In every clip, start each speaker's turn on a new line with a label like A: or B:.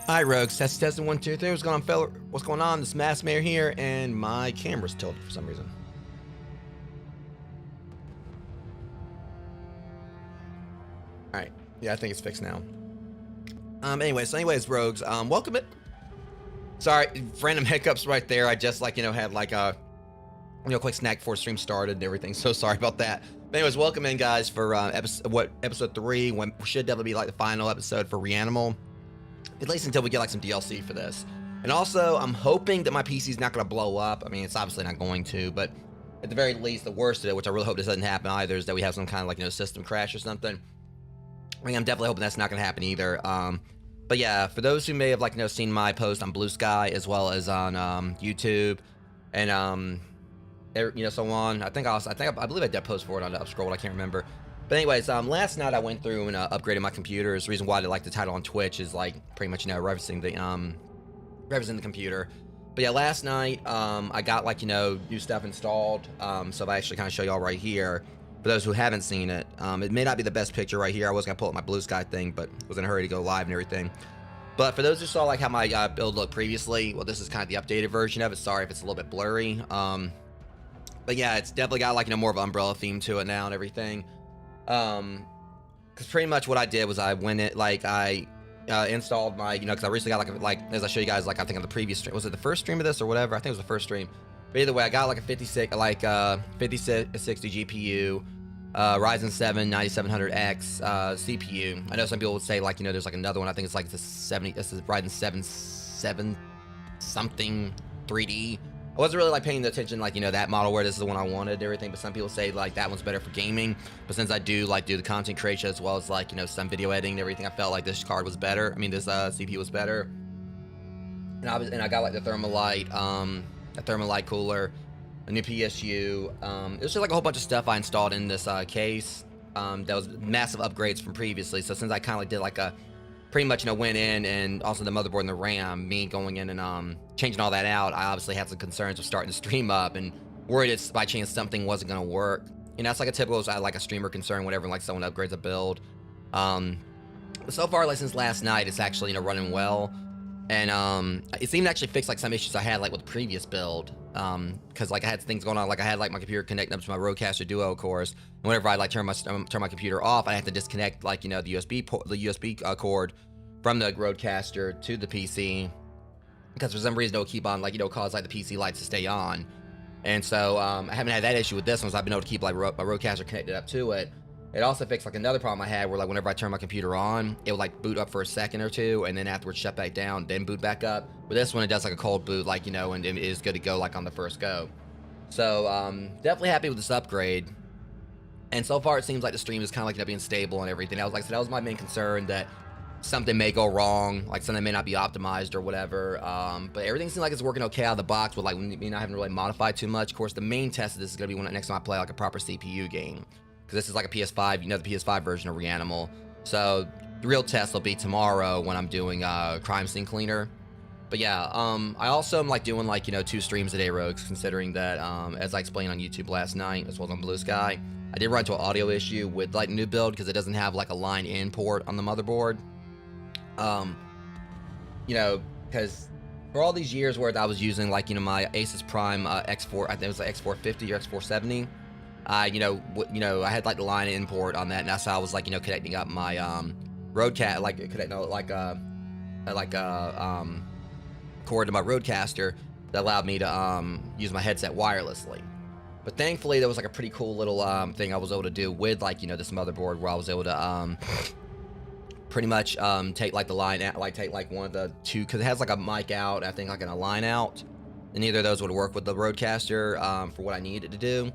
A: Hi Rogues, testing 1, 2, 3. What's going on, fella? What's going on? This Mass Mayor here, and my camera's tilted for some reason. Alright, yeah, I think it's fixed now. Anyways, Rogues, welcome it. Sorry, random hiccups right there. I just, had a quick snack before stream started and everything, so sorry about that. But anyways, welcome in, guys, for episode 3, when should definitely be the final episode for Reanimal. At least until we get some DLC for this. And also, I'm hoping that my PC's not going to blow up. I mean, it's obviously not going to, but at the very least, the worst of it, which I really hope this doesn't happen either, is that we have some kind of system crash or something. I mean, I'm definitely hoping that's not going to happen either. But yeah, for those who may have seen my post on Blue Sky as well as on YouTube and so on. I believe I did post for it on the Upscroll. I can't remember. But anyways, last night I went through and upgraded my computer. The reason why I like the title on Twitch is pretty much referencing the computer. But yeah, last night I got new stuff installed. So if I actually kind of show y'all right here, for those who haven't seen it, it may not be the best picture right here. I was gonna pull up my Blue Sky thing, but was in a hurry to go live and everything. But for those who saw how my build looked previously, well, this is kind of the updated version of it. Sorry if it's a little bit blurry. But yeah, it's definitely got more of an umbrella theme to it now and everything. Because pretty much what I did was I went in, I installed my, because I recently got as I show you guys, I think on the previous stream, was it the first stream of this or whatever? I think it was the first stream. But either way, I got a 5660 GPU, Ryzen 7 9700X CPU. I know some people would say there's another one. I think it's the 70. This is Ryzen 7 something 3D. I wasn't really paying attention that model where this is the one I wanted and everything, but some people say that one's better for gaming. But since I do do the content creation as well as some video editing and everything, I felt this card was better. I mean, this CPU was better. And I got the Thermalite cooler, a new PSU. It was just a whole bunch of stuff I installed in this case. That was massive upgrades from previously. So since I kind of did pretty much went in, and also the motherboard and the RAM, me going in and changing all that out, I obviously had some concerns of starting to stream up and worried it's by chance something wasn't going to work. That's a typical a streamer concern whenever someone upgrades a build. But so far, like since last night, it's actually running well. And it seemed to actually fix like some issues I had like with the previous build. Because like I had things going on, like I had like my computer connected up to my Rodecaster Duo, of course. And whenever I like turn my computer off, I have to disconnect like the USB cord from the Rodecaster to the PC, because for some reason it'll keep on like cause like the PC lights to stay on. And so I haven't had that issue with this one, so I've been able to keep like my Rodecaster connected up to it. It also fixed like another problem I had where like whenever I turn my computer on, it would like boot up for a second or two and then afterwards shut back down, then boot back up. With this one, it does like a cold boot, like and it is good to go like on the first go. So definitely happy with this upgrade. And so far it seems like the stream is kind of like being stable and everything. Like I said, that was my main concern, that something may go wrong, like something may not be optimized or whatever. But everything seems like it's working okay out of the box with like me not having to really modify too much. Of course, the main test of this is gonna be when next time I play like a proper CPU game, because this is like a PS5, the PS5 version of Reanimal. So the real test will be tomorrow when I'm doing Crime Scene Cleaner. But yeah, I also am like doing like 2 streams a day, Rogues, considering that as I explained on YouTube last night as well as on Blue Sky, I did run into an audio issue with like new build because it doesn't have like a line in port on the motherboard. Because for all these years where I was using like my Asus Prime X4, I think it was like X450 or X470. I had like the line import on that, and that's how I was like connecting up my Rodecaster, like connecting cord to my Rodecaster that allowed me to use my headset wirelessly. But thankfully there was like a pretty cool little thing I was able to do with like this motherboard, where I was able to pretty much take like the line out, like take like one of the two, because it has like a mic out, I think like a line out, and neither of those would work with the Rodecaster for what I needed to do.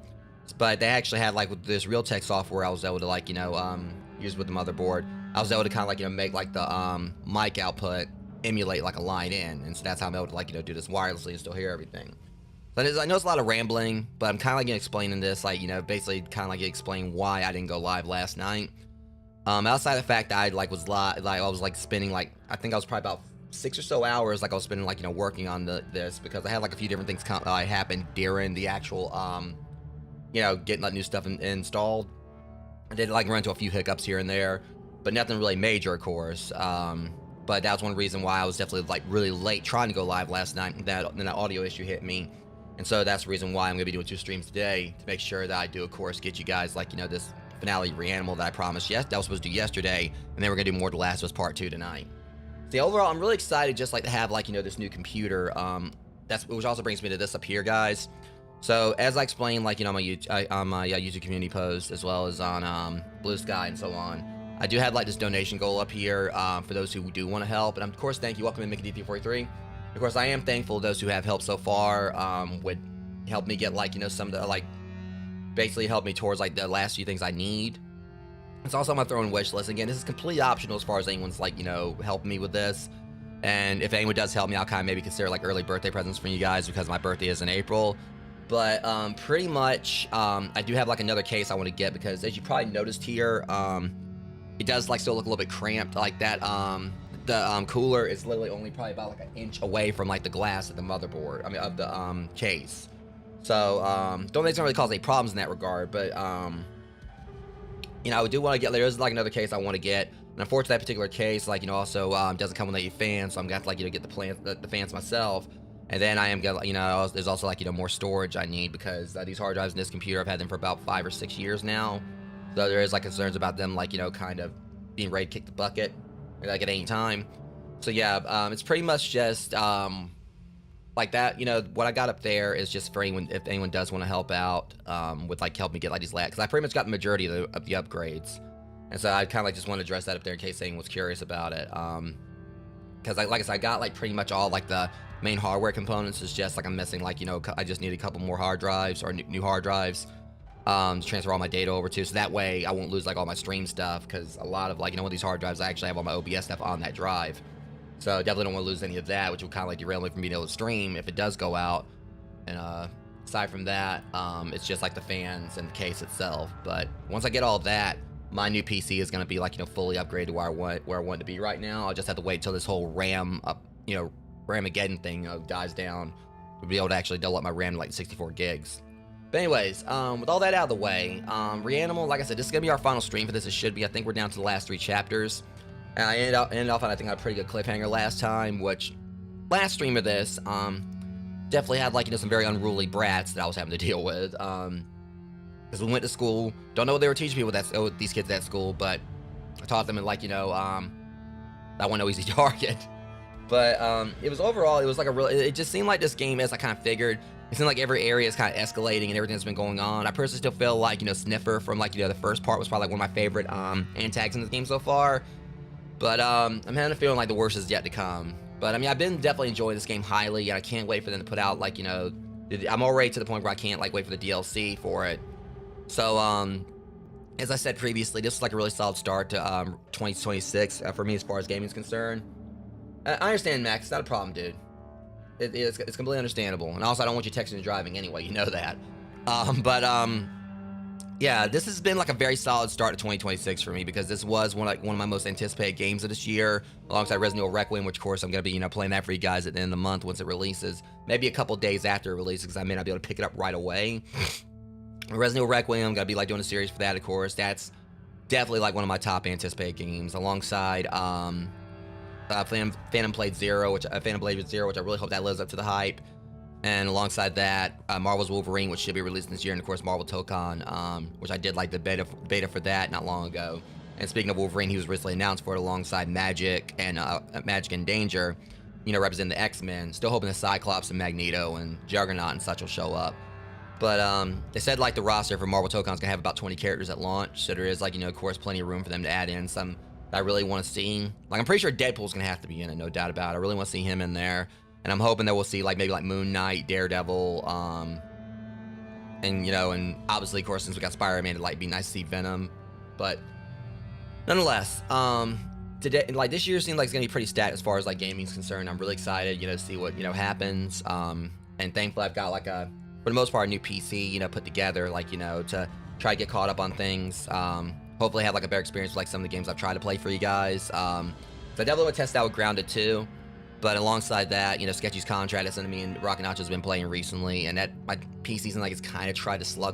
A: But they actually had like with this Realtek software I was able to like use with the motherboard. I was able to kind of like make like the mic output emulate like a line in, and so that's how I'm able to like do this wirelessly and still hear everything. But I know it's a lot of rambling, but I'm kind of like explaining this like basically kind of like explain why I didn't go live last night. Outside the fact that I like was I was like spending like, I think I was probably about 6 or so hours like I was spending like working on this, because I had like a few different things happen during the actual getting that new stuff installed. I did like run into a few hiccups here and there, but nothing really major, of course. But that was one reason why I was definitely like really late trying to go live last night. Then that audio issue hit me, and so that's the reason why I'm gonna be doing 2 streams today, to make sure that I do, of course, get you guys like this finale Reanimal that I promised that I was supposed to do yesterday, and then we're gonna do more The Last of Us Part 2 tonight. See, overall, I'm really excited just like to have like this new computer. Which also brings me to this up here, guys. So as I explained, like on my YouTube community post, as well as on Blue Sky and so on, I do have like this donation goal up here for those who do want to help. And of course, thank you. Welcome to Mickey D343. Of course, I am thankful to those who have helped so far. Would help me get like some of the like basically help me towards like the last few things I need. It's also on my throwing wish list. Again, this is completely optional as far as anyone's like helping me with this. And if anyone does help me, I'll kind of maybe consider like early birthday presents for you guys, because my birthday is in April. But pretty much I do have like another case I want to get, because as you probably noticed here, it does like still look a little bit cramped like that. The cooler is literally only probably about like an inch away from like the glass of the motherboard, of the case. So don't think it's gonna really cause any problems in that regard, but I do want to get, there's like another case I want to get. And unfortunately, that particular case, like also doesn't come with any fans, so I'm gonna have to like get the fans myself. And then I am gonna, there's also like more storage I need, because these hard drives in this computer, I've had them for about 5 or 6 years now. So there is like concerns about them like kind of being ready to kick the bucket like at any time. So yeah, it's pretty much just like that. What I got up there is just for anyone, if anyone does want to help out with like help me get like these because I pretty much got the majority of the upgrades, and so I kind of like just want to address that up there in case anyone was curious about it. Because like I said, I got like pretty much all like the main hardware components. Is just like I'm missing like I just need a couple more hard drives, or new hard drives to transfer all my data over to, so that way I won't lose like all my stream stuff, because a lot of like with these hard drives I actually have all my OBS stuff on that drive. So definitely don't want to lose any of that, which will kind of like derail me from being able to stream if it does go out. And aside from that, it's just like the fans and the case itself. But once I get all that, my new PC is going to be like fully upgraded to where I want it to be right now. I'll just have to wait till this whole RAM Ramageddon thing dies down to be able to actually double up my RAM to like 64 gigs. But anyways, with all that out of the way, Reanimal, like I said, this is gonna be our final stream for this. It should be. I think we're down to the last 3 chapters. And I ended off on, I think, a pretty good cliffhanger last time, which last stream of this, definitely had, like, some very unruly brats that I was having to deal with. Because we went to school, don't know what they were teaching people these kids at school, but I taught them, in, like, that one no easy target. But it was overall, it was like it just seemed like this game, as I kind of figured, it seemed like every area is kind of escalating and everything that's been going on. I personally still feel like, Sniffer from, like, the first part was probably like one of my favorite antags in this game so far. But I'm having a feeling like the worst is yet to come. But I mean, I've been definitely enjoying this game highly, and I can't wait for them to put out, like, I'm already to the point where I can't, like, wait for the DLC for it. So as I said previously, this is like a really solid start to 2026 for me as far as gaming is concerned. I understand, Max. It's not a problem, dude. It's completely understandable. And also, I don't want you texting and driving anyway. You know that. Yeah, this has been like a very solid start to 2026 for me, because this was one of my most anticipated games of this year, alongside Resident Evil Requiem, which of course I'm gonna be playing that for you guys at the end of the month once it releases. Maybe a couple days after it releases, because I may not be able to pick it up right away. Resident Evil Requiem, I'm gonna be like doing a series for that, of course. That's definitely like one of my top anticipated games, alongside Phantom Blade Zero, which I really hope that lives up to the hype. And alongside that, Marvel's Wolverine, which should be released this year, and of course Marvel Tokon, which I did like the beta for that not long ago. And speaking of Wolverine, he was recently announced for it alongside Magic and Danger, representing the X-Men. Still hoping the Cyclops and Magneto and Juggernaut and such will show up. But they said, like, the roster for Marvel Tokon's gonna have about 20 characters at launch, so there is, like, of course, plenty of room for them to add in some that I really want to see. Like, I'm pretty sure Deadpool's gonna have to be in it, no doubt about it. I really want to see him in there, and I'm hoping that we'll see, like, maybe like Moon Knight, Daredevil, and and obviously, of course, since we got Spider-Man, it'd like be nice to see Venom. But nonetheless, today, like, this year seems like it's gonna be pretty stacked as far as like gaming's concerned. I'm really excited, to see what happens. And thankfully, I've got like for the most part, a new PC, put together, like, to try to get caught up on things. Hopefully have like a better experience with like some of the games I've tried to play for you guys. So I definitely want to test out with Grounded too. But alongside that, Sketchy's Contract, that's something me and Rocket Nacho's been playing recently, and that my PC's like it's kind of tried to stutter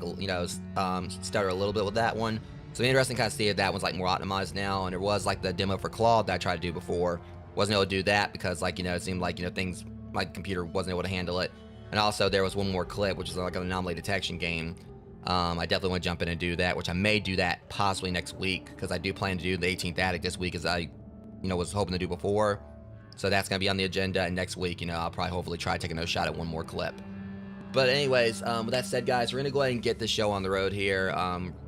A: a little bit with that one. So interesting kind of see if that one's like more optimized now. And there was like the demo for Claude that I tried to do before, wasn't able to do that because, like, it seemed like things, my computer wasn't able to handle it. And also there was one more clip, which is like an anomaly detection game. I definitely want to jump in and do that, which I may do that possibly next week, because I do plan to do the 18th Attic this week, as I was hoping to do before. So that's going to be on the agenda, and next week, I'll probably hopefully try taking a shot at one more clip. But anyways, with that said, guys, we're going to go ahead and get this show on the road here,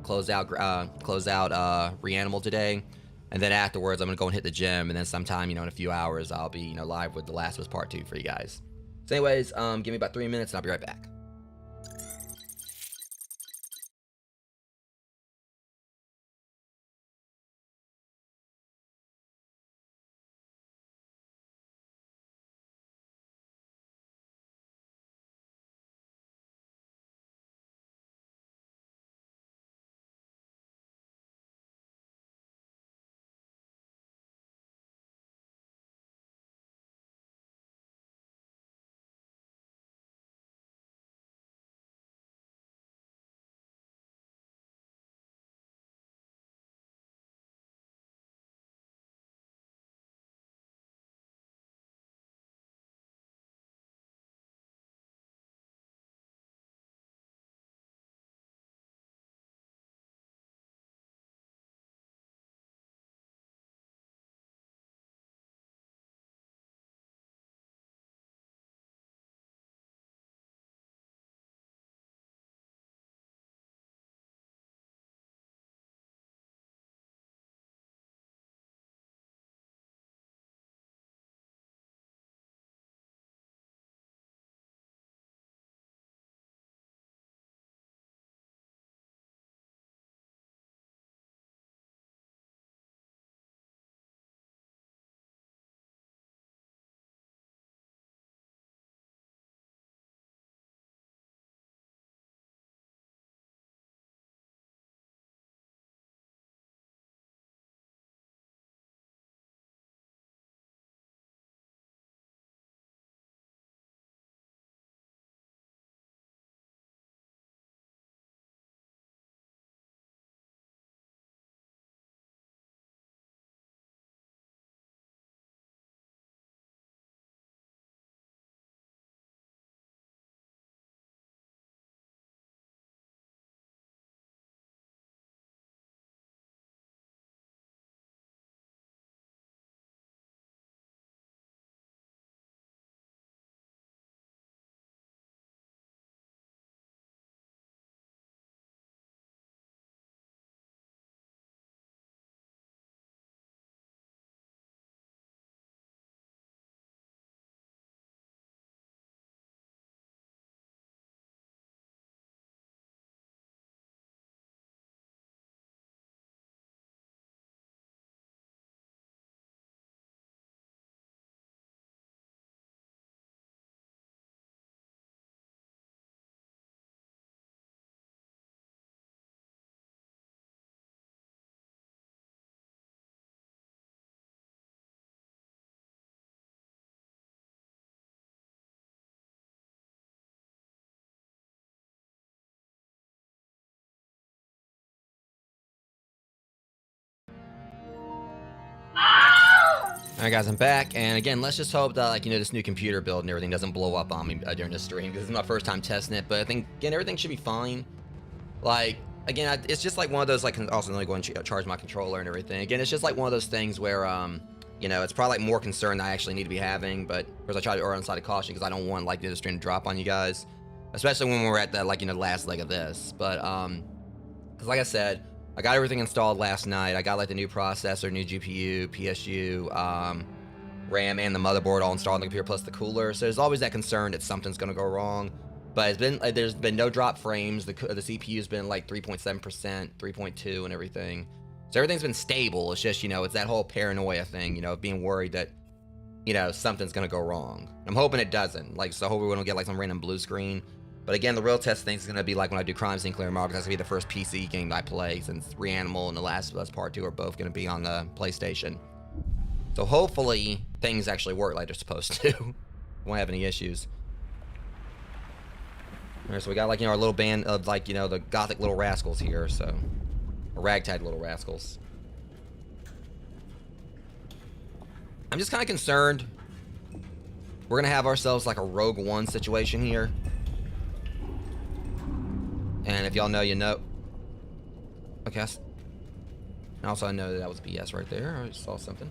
A: close out Reanimal today, and then afterwards I'm going to go and hit the gym, and then sometime, in a few hours, I'll be, live with The Last of Us Part 2 for you guys. So anyways, give me about 3 minutes and I'll be right back. Alright guys, I'm back, and again, let's just hope that, like, you know, this new computer build and everything doesn't blow up on me during this stream, because this is my first time testing it, but I think, again, everything should be fine. Like, again, it's just like one of those, like, also let me go and charge my controller and everything. Again, it's just like one of those things where, you know, it's probably like more concern that I actually need to be having, but of course I try to err on the side of caution because I don't want, like, the stream to drop on you guys, especially when we're at that, like, you know, last leg of this. But, because like I said, I got everything installed last night. I got, like, the new processor, new GPU, PSU, RAM, and the motherboard all installed on the computer, plus the cooler. So there's always that concern that something's going to go wrong. But it's been, there's been no drop frames. The CPU's been like 3.7%, 3.2 and everything. So everything's been stable. It's just, you know, it's that whole paranoia thing, you know, of being worried that, you know, something's going to go wrong. I'm hoping it doesn't. Like, so hopefully we don't get like some random blue screen. But again, the real test thing is going to be like when I do Crime Scene Clear Mark, because that's going to be the first PC game that I play, since Reanimal and The Last of Us Part 2 are both going to be on the PlayStation. So hopefully things actually work like they're supposed to. Won't have any issues. Alright, so we got, like, you know, our little band of, like, you know, the gothic little rascals here, so. Or ragtag little rascals. I'm just kind of concerned we're going to have ourselves, like, a Rogue One situation here. And if y'all know, you know. Okay. Also, I know that was BS right there. I just saw something.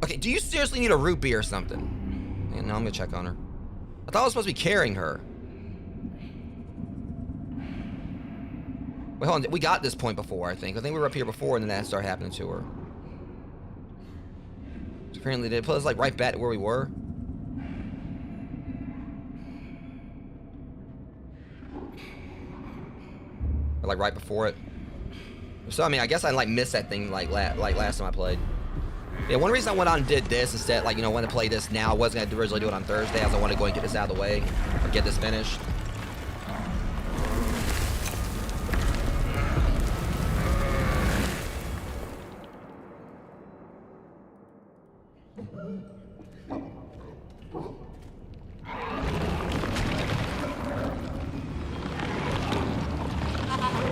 A: Okay, do you seriously need a root beer or something? Yeah, no, I'm going to check on her. I thought I was supposed to be carrying her. Wait, hold on. We got this point before, I think. I think we were up here before, and then that started happening to her. So apparently, they put us, like, right back to where we were. Or, like, right before it. So, I mean, I guess I, like, missed that thing, like last time I played. Yeah, one reason I went on and did this instead, like, you know, wanted to play this now. I wasn't going to originally do it on Thursday, as I wanted to go and get this out of the way, or get this finished.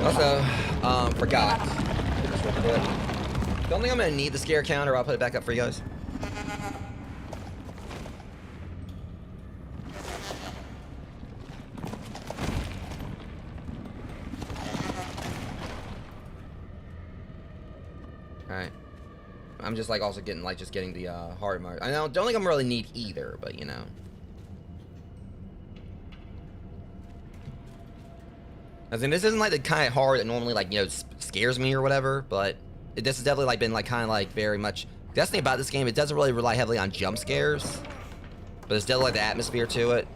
A: Also, forgot. Get this real quick. Don't think I'm gonna need the scare counter. I'll put it back up for you guys. Alright. I'm just, like, also getting, like, just getting the hard mark. I don't think I'm really need either, but, you know. I mean, this isn't, like, the kind of horror that normally, like, you know, scares me or whatever, but this has definitely, like, been, like, kind of, like, very much. That's the thing about this game, it doesn't really rely heavily on jump scares, but there's still, like, the atmosphere to it.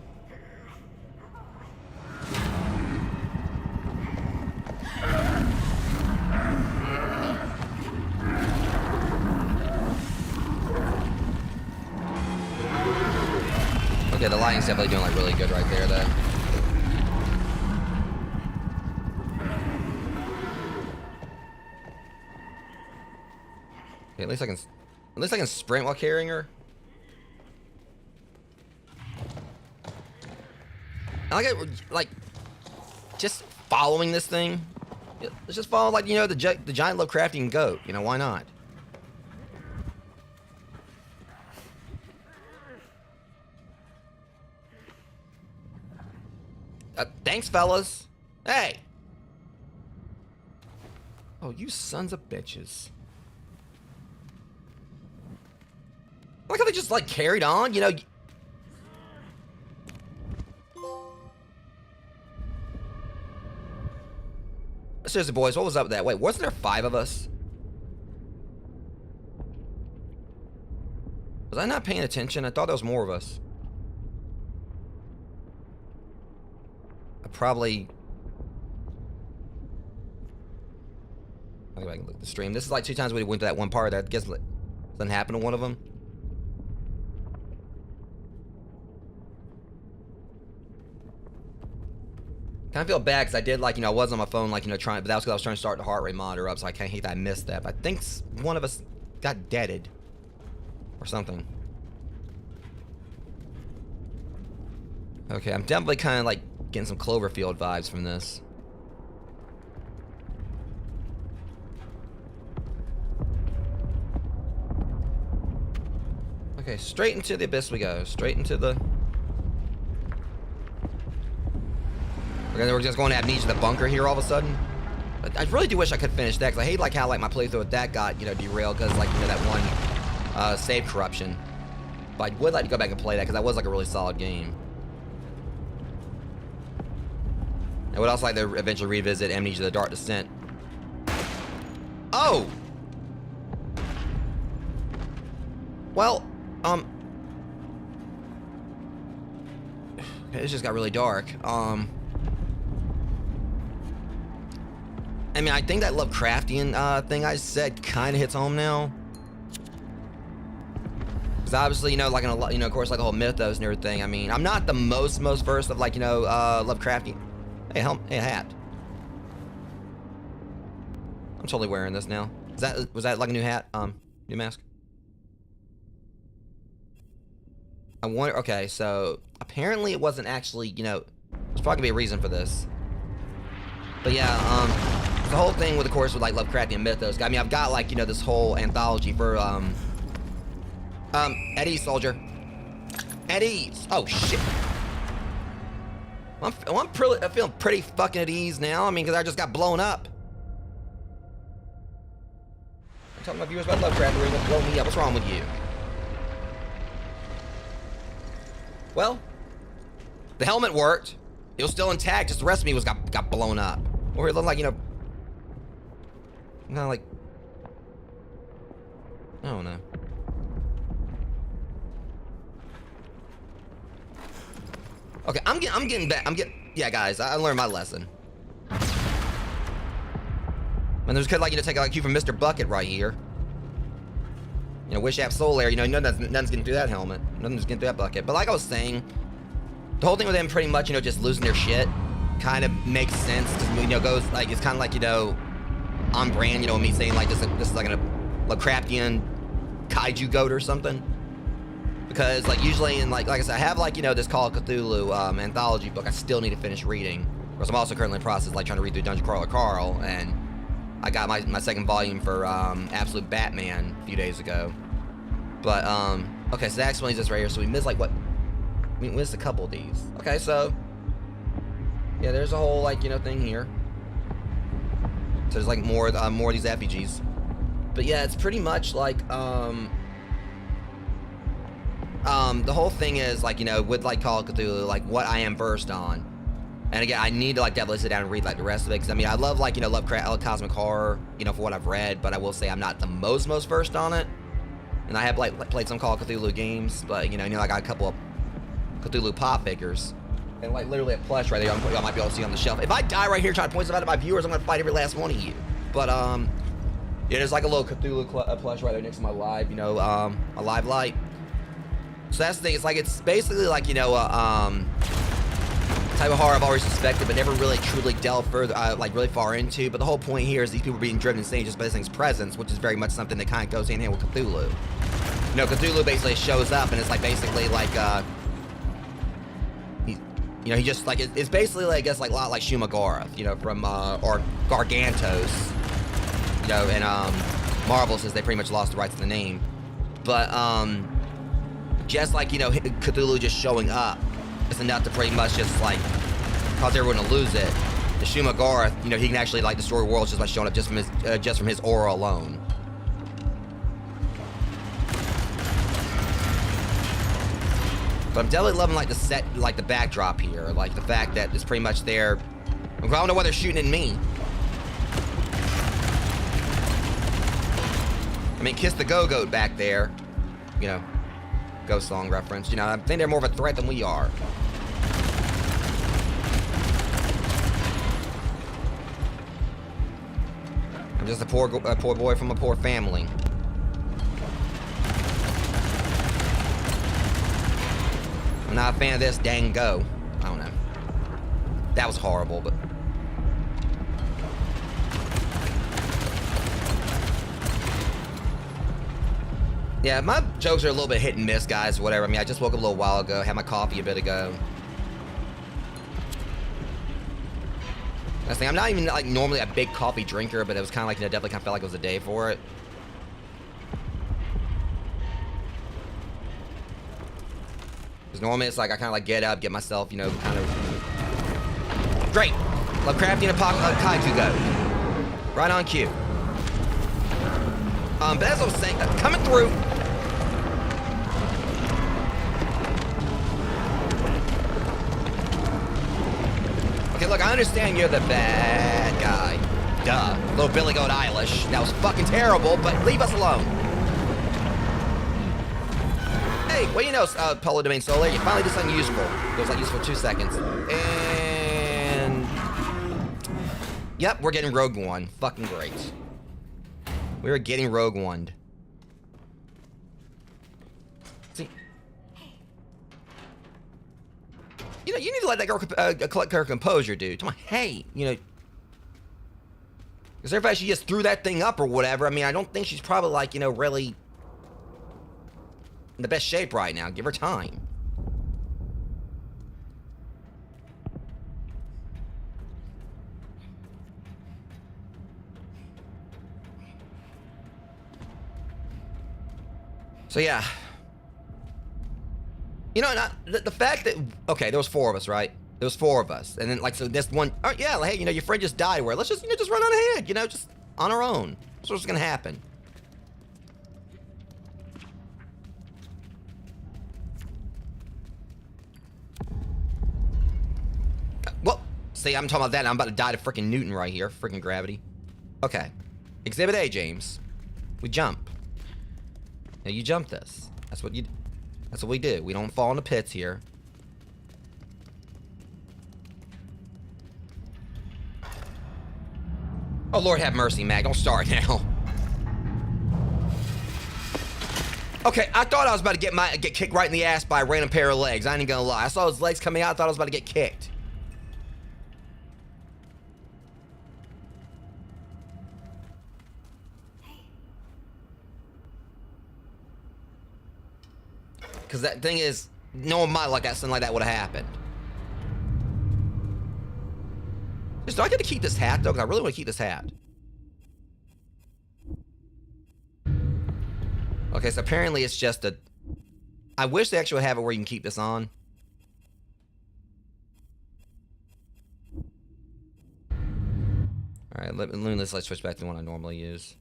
A: Okay, the lighting's definitely doing, like, really good right there, though. Okay, at least I can sprint while carrying her. I like it, like, just following this thing. Let's just follow, like, you know, the giant Lovecraftian goat. You know, why not? Thanks, fellas. Hey. Oh, you sons of bitches. I like how they just, like, carried on, you know. Seriously, boys, what was up with that? Wait, wasn't there 5 of us? Was I not paying attention? I thought there was more of us. I probably... I'll go back and look at the stream. This is like 2 times we went to that one part. I guess something happened to one of them. Kind of feel bad because I did, like, you know, I was on my phone, like, you know, trying, but that was because I was trying to start the heart rate monitor up, so I kind of hate that I missed that. But I think one of us got deaded or something. Okay, I'm definitely kind of, like, getting some Cloverfield vibes from this. Okay, straight into the abyss we go. Straight into the... We're just going to amnesia the bunker here all of a sudden. I really do wish I could finish that, because I hate like how like my playthrough with that got, you know, derailed because like, you know, that one save corruption. But I would like to go back and play that because that was like a really solid game. I would also like to eventually revisit Amnesia the Dark Descent. Oh! Well, it just got really dark. I mean, I think that Lovecraftian thing I said kind of hits home now. Because obviously, you know, like, you know, of course, like the whole mythos and everything. I mean, I'm not the most versed of, like, you know, Lovecraftian. Hey, hey, hat. I'm totally wearing this now. Was that like a new hat? New mask? I wonder, okay, so apparently it wasn't actually, you know, there's probably gonna be a reason for this. But yeah, the whole thing with, of course, with like Lovecraftian mythos. I mean, I've got like, you know, this whole anthology for, at ease, soldier. At ease. Oh, shit. I'm feeling pretty fucking at ease now. I mean, because I just got blown up. I'm telling my viewers about Lovecraft, they're gonna blow me up. What's wrong with you? Well, the helmet worked. It was still intact. Just the rest of me got blown up. Or it looked like, you know, kind of like, I don't know. Okay, I'm getting back. Yeah, guys, I learned my lesson. And there's like, you know, take a cue from Mr. Bucket right here. You know, Wish App Soul Air, you know, nothing's getting through that helmet. Nothing's getting through that bucket. But like I was saying, the whole thing with them pretty much, you know, just losing their shit kind of makes sense. You know, goes like, it's kind of like, you know, on brand, you know, me saying like this is like a Lovecraftian kaiju goat or something. Because like usually in like I said, I have like, you know, this Call of Cthulhu anthology book I still need to finish reading. Because I'm also currently in the process like trying to read through Dungeon Crawler Carl, and I got my second volume for Absolute Batman a few days ago. But okay, so that explains this right here. So we missed like what? We missed a couple of these. Okay, so yeah, there's a whole like, you know, thing here. So there's like more of these effigies. But yeah, it's pretty much like the whole thing is like, you know, with like Call of Cthulhu, like what I am versed on. And again, I need to like definitely sit down and read like the rest of it, because I mean, I love like, you know, Lovecraft, cosmic horror, you know, for what I've read, but I will say I'm not the most versed on it. And I have like played some Call of Cthulhu games, but you know, I got a couple of Cthulhu pop figures, and like literally a plush right there. Y'all might be able to see on the shelf. If I die right here trying to point stuff out to my viewers, I'm gonna fight every last one of you. But yeah, there's like a little Cthulhu plush right there next to my live, you know, a live light. So that's the thing. It's like, it's basically like, you know, type of horror I've always suspected, but never really truly delved further, like really far into. But the whole point here is these people are being driven insane just by this thing's presence, which is very much something that kind of goes hand in hand with Cthulhu. You know, Cthulhu basically shows up, and it's like basically like, you know, he just like, it's basically like, I guess like a lot like Shumagorath, you know, from or Gargantos, you know, and Marvel, since they pretty much lost the rights to the name. But just like, you know, Cthulhu just showing up, it's enough to pretty much just like cause everyone to lose it. The Shumagorath, you know, he can actually like destroy worlds just by showing up just from his aura alone. But I'm definitely loving like the set, like the backdrop here, like the fact that it's pretty much there. I don't know why they're shooting at me. I mean, Kiss the Go-Goat back there, you know, Ghost Song reference. You know, I think they're more of a threat than we are. I'm just a poor boy from a poor family. I'm not a fan of this dang go. I don't know. That was horrible, but... yeah, my jokes are a little bit hit and miss, guys, whatever. I mean, I just woke up a little while ago, had my coffee a bit ago. That's the thing, I'm not even, like, normally a big coffee drinker, but it was kind of like, you know, definitely kind of felt like it was a day for it. Because normally it's like I kind of like get up, get myself, you know, kind of... Great! Love crafting a kaiju goat. Right on cue. But as I was saying, coming through. Okay, look, I understand you're the bad guy. Duh. Little Billy Goat Eilish. That was fucking terrible, but leave us alone. Hey, well, you know, Polo Domain Solar, you finally did something useful. It was like useful for 2 seconds. And... Yep, we're getting Rogue One. Fucking great. We were getting Rogue One. See? You know, you need to let that girl collect her composure, dude. Come on, hey, you know... Because everybody, she just threw that thing up or whatever. I mean, I don't think she's probably, like, you know, really... in the best shape right now. Give her time. So yeah, you know, the fact that, okay, there was 4 of us, right? There was 4 of us, and then like, so this one, oh yeah, like, hey, you know, your friend just died. Where let's just, you know, just run on ahead, you know, just on our own. That's what's gonna happen. Well, see, I'm talking about that. I'm about to die to freaking Newton right here, freaking gravity. Okay, Exhibit A, James. We jump. Now you jump this. That's what we do. We don't fall in the pits here. Oh, Lord have mercy, Mag. Don't start now. Okay, I thought I was about to get kicked right in the ass by a random pair of legs. I ain't gonna lie. I saw his legs coming out. I thought I was about to get kicked. Because that thing is, no one might like that, something like that would have happened. Just, do I get to keep this hat, though? Because I really want to keep this hat. Okay, so apparently it's just a... I wish they actually have it where you can keep this on. Alright, let's switch back to the one I normally use.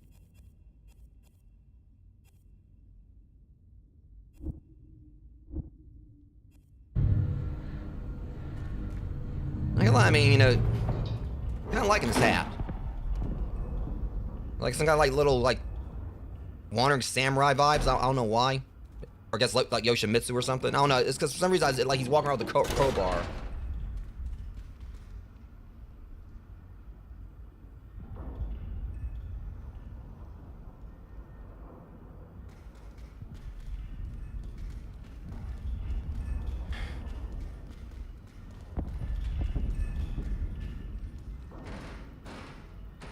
A: I ain't gonna lie, I mean, you know, kind of liking this hat. Like some kind of like little like wandering samurai vibes. I don't know why. Or I guess like Yoshimitsu or something. I don't know. It's because for some reason like he's walking around with a crowbar.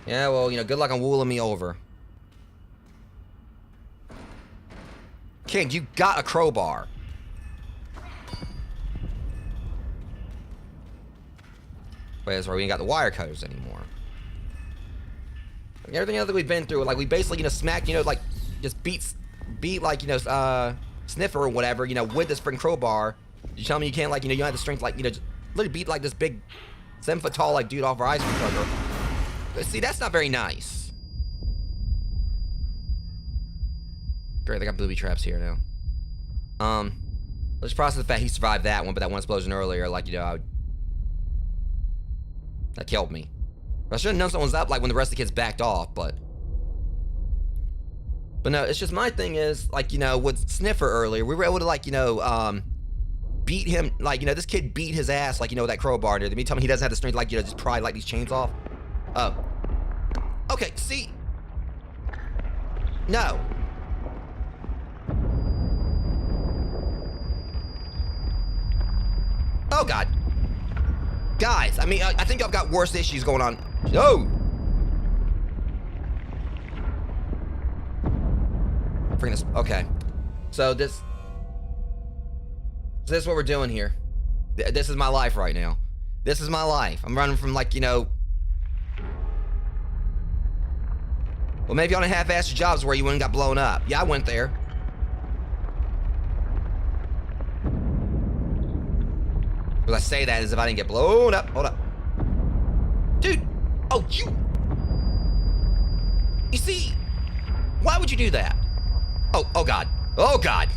A: Yeah, well, you know, good luck on wooling me over. King, you got a crowbar. Wait, that's right, we ain't got the wire cutters anymore. I mean, everything else that we've been through, like, we basically, you know, smacked, you know, like, just beat, like, you know, Sniffer or whatever, you know, with this freaking crowbar. You tell me you can't, like, you know, you don't have the strength, like, you know, just literally beat, like, this big 7-foot tall, like, dude off our ice cream trucker. See, that's not very nice. Great, they got booby traps here now. Let's process the fact he survived that one, but that one explosion earlier, like, you know, that killed me. I should have known someone was up, like, when the rest of the kids backed off, but no, it's just my thing is, like, you know, with Sniffer earlier, we were able to, like, you know, beat him, like, you know, this kid beat his ass, like, you know, with that crowbar. Did he tell me he doesn't have the strength, like, you know, just pry, like, these chains off? Okay, see? No. Oh, God. Guys, I mean, I think I've got worse issues going on. Oh! Okay. So this is what we're doing here. This is my life right now. This is my life. I'm running from, like, you know... Well, maybe on a half-assed jobs where you went and got blown up. Yeah, I went there. Because I say that as if I didn't get blown up. Hold up. Dude. Oh, you. You see, why would you do that? Oh God. Oh God.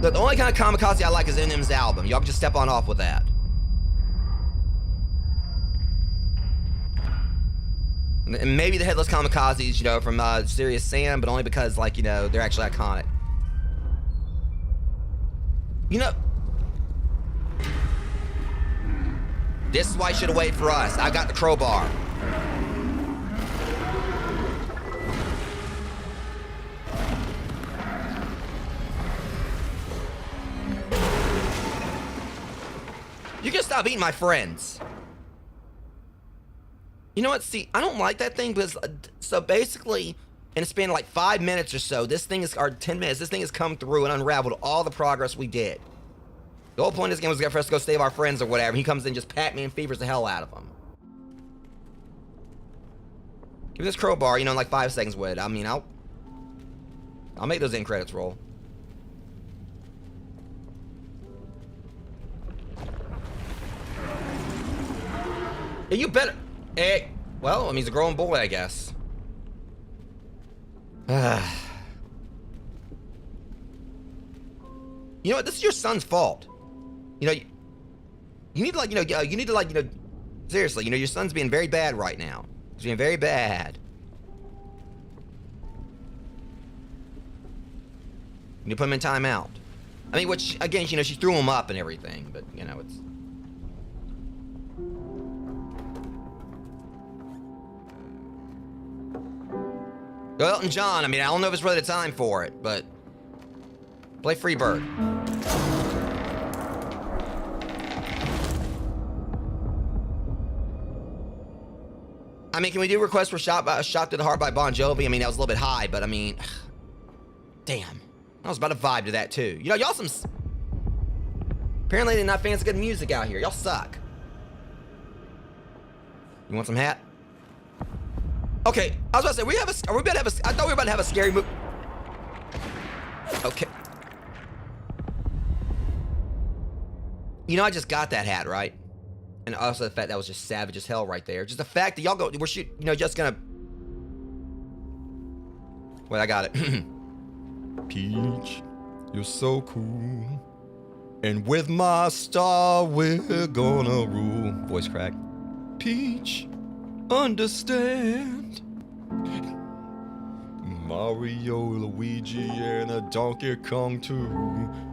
A: Look, the only kind of kamikaze I like is Eminem's album. Y'all can just step on off with that. And maybe the headless kamikazes, you know, from Serious Sam, but only because, like, you know, they're actually iconic. You know, this is why you should have waited for us. I got the crowbar. You can stop eating my friends. You know what? See, I don't like that thing because, so basically, in a span of like 5 minutes or so, this thing is, or 10 minutes, this thing has come through and unraveled all the progress we did. The whole point of this game was for us to go save our friends or whatever. He comes in and just Pac-Man fevers the hell out of them. Give me this crowbar, you know, in like 5 seconds with it. I mean, I'll make those end credits roll. Hey, you better. Hey, well, I mean, he's a grown boy, I guess. You know what? This is your son's fault. You know, you need to, like, you know, you need to, like, you know, seriously, you know, your son's being very bad right now. He's being very bad. You need to put him in timeout. I mean, which, again, you know, she threw him up and everything, but, you know, it's... Well, Elton John, I mean, I don't know if it's really the time for it, but... Play Free Bird. I mean, can we do requests for Shot to the Heart by Bon Jovi? I mean, that was a little bit high, but I mean... Damn. I was about to vibe to that, too. You know, y'all some... Apparently they're not fans of good music out here. Y'all suck. You want some hat? Okay, I was about to say, are we about to have a... I thought we were about to have a scary movie. Okay. You know, I just got that hat, right? And also the fact that was just savage as hell right there. Just the fact that y'all we're you know, just gonna... Wait, I got it. Peach, you're so cool. And with my star, we're gonna rule. Voice crack. Peach, understand. Mario, Luigi, and a Donkey Kong too.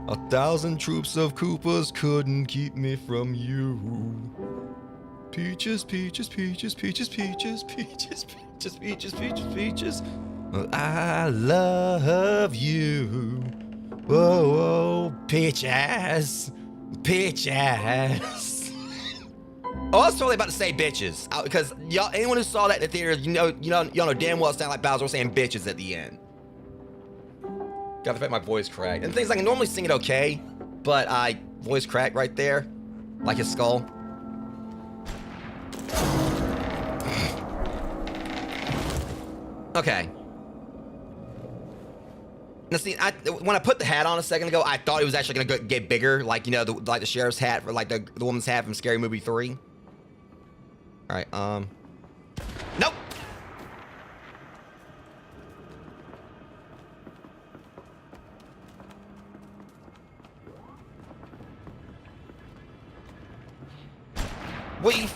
A: 1,000 troops of Koopas couldn't keep me from you. Peaches, peaches, peaches, peaches, peaches, peaches, peaches, peaches, peaches, peaches. I love you. Whoa, whoa, peaches, peaches. Oh, I was totally about to say bitches, because y'all, anyone who saw that in the theater, y'all know damn well it sounded like Bowser was saying bitches at the end. Got to make my voice crack. And things I can normally sing it okay, but I voice crack right there, like his skull. Okay. Now see, when I put the hat on a second ago, I thought it was actually gonna get bigger, like, you know, like the sheriff's hat, or like the woman's hat from Scary Movie 3. All right, nope. We.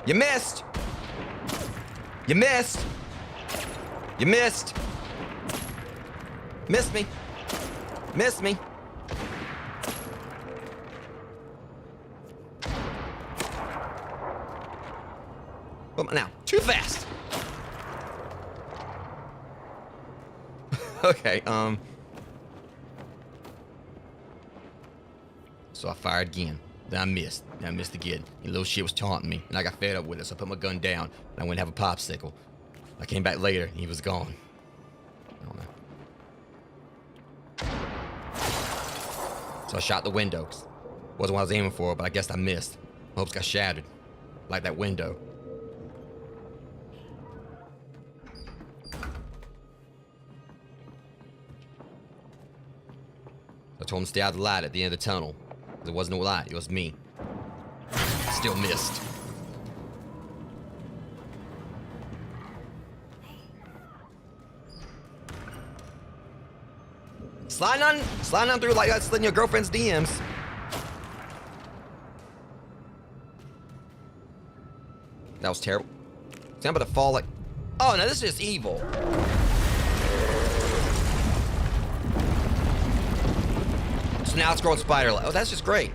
A: You missed. You missed. You missed. Missed me. Missed me. Come on now. Too fast. Okay, So I fired again. Then I missed. Then I missed again. And little shit was taunting me. And I got fed up with it, so I put my gun down. And I went to have a popsicle. I came back later, and he was gone. I don't know. So I shot the window. Wasn't what I was aiming for, but I guess I missed. My hopes got shattered. Like that window. told him to stay out of the light at the end of the tunnel. There wasn't no light, it was me. Still missed. Sliding on through like that's slitting your girlfriend's DMs. That was terrible. See, I'm about to fall like... Oh, no, this is just evil. So now it's growing spider. Oh, that's just great.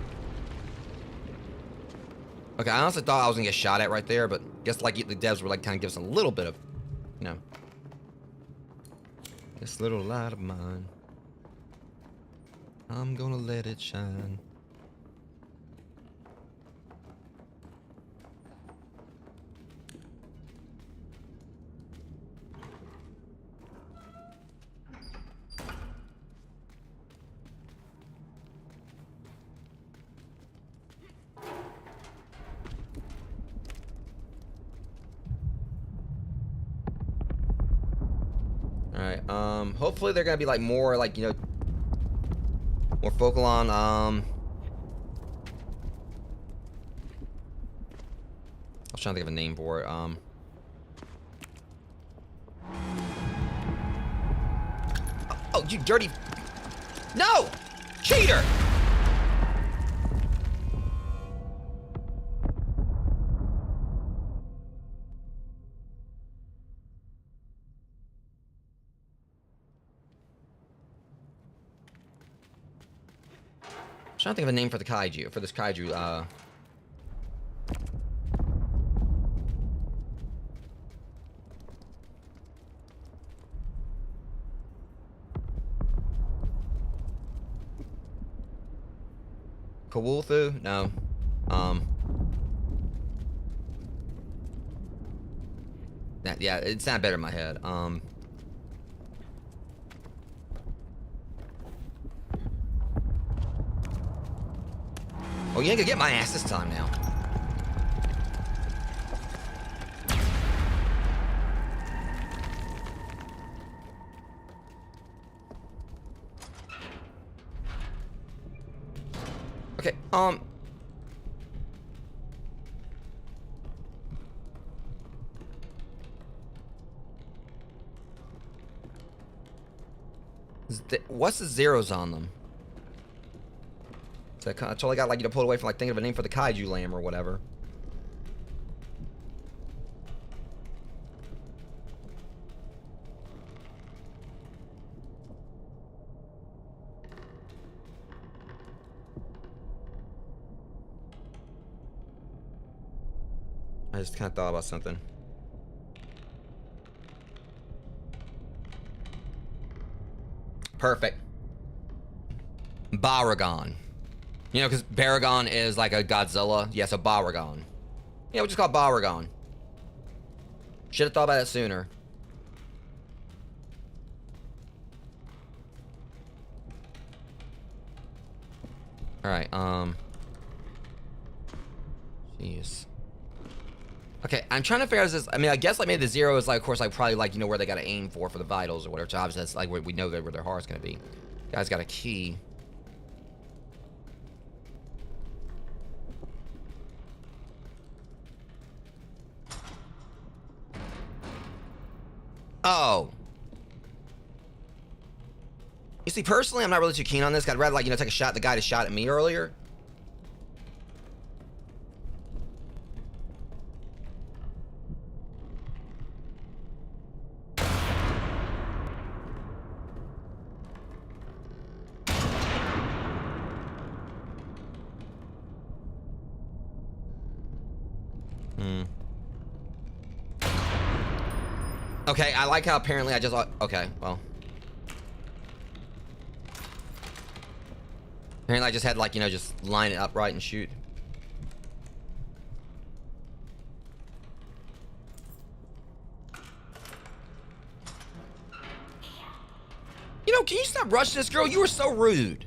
A: Okay, I honestly thought I was gonna get shot at right there, but I guess like the devs were like kind of give us a little bit of, you know. This little light of mine, I'm gonna let it shine. Alright, hopefully they're gonna be like more like, you know, more focal on, I was trying to think of a name for it, Oh, you dirty... No! Cheater! I'm trying to think of a name for the kaiju, for this kaiju, Kawulthu? No. Yeah, it sounded better in my head. Oh, you ain't gonna get my ass this time now. Okay, what's the zeros on them? So I totally got like you to pull away from like thinking of a name for the kaiju lamb or whatever. I just kind of thought about something. Perfect. Baragon. You know, because Baragon is like a Godzilla. Yeah, so Baragon. Yeah, we just call it Baragon. Should have thought about it sooner. Alright, jeez. Okay, I'm trying to figure out this. I mean, I guess like maybe the zero is like, of course, like probably like, you know, where they gotta aim for the vitals or whatever. So obviously that's like where we know that where their heart's gonna be. Guy's got a key. Oh. You see, personally, I'm not really too keen on this. I'd rather, like, you know, take a shot at the guy that shot at me earlier. Okay, I like how apparently I just... Okay, well. Apparently I just had, like, you know, just line it up right and shoot. You know, can you stop rushing this girl? You were so rude.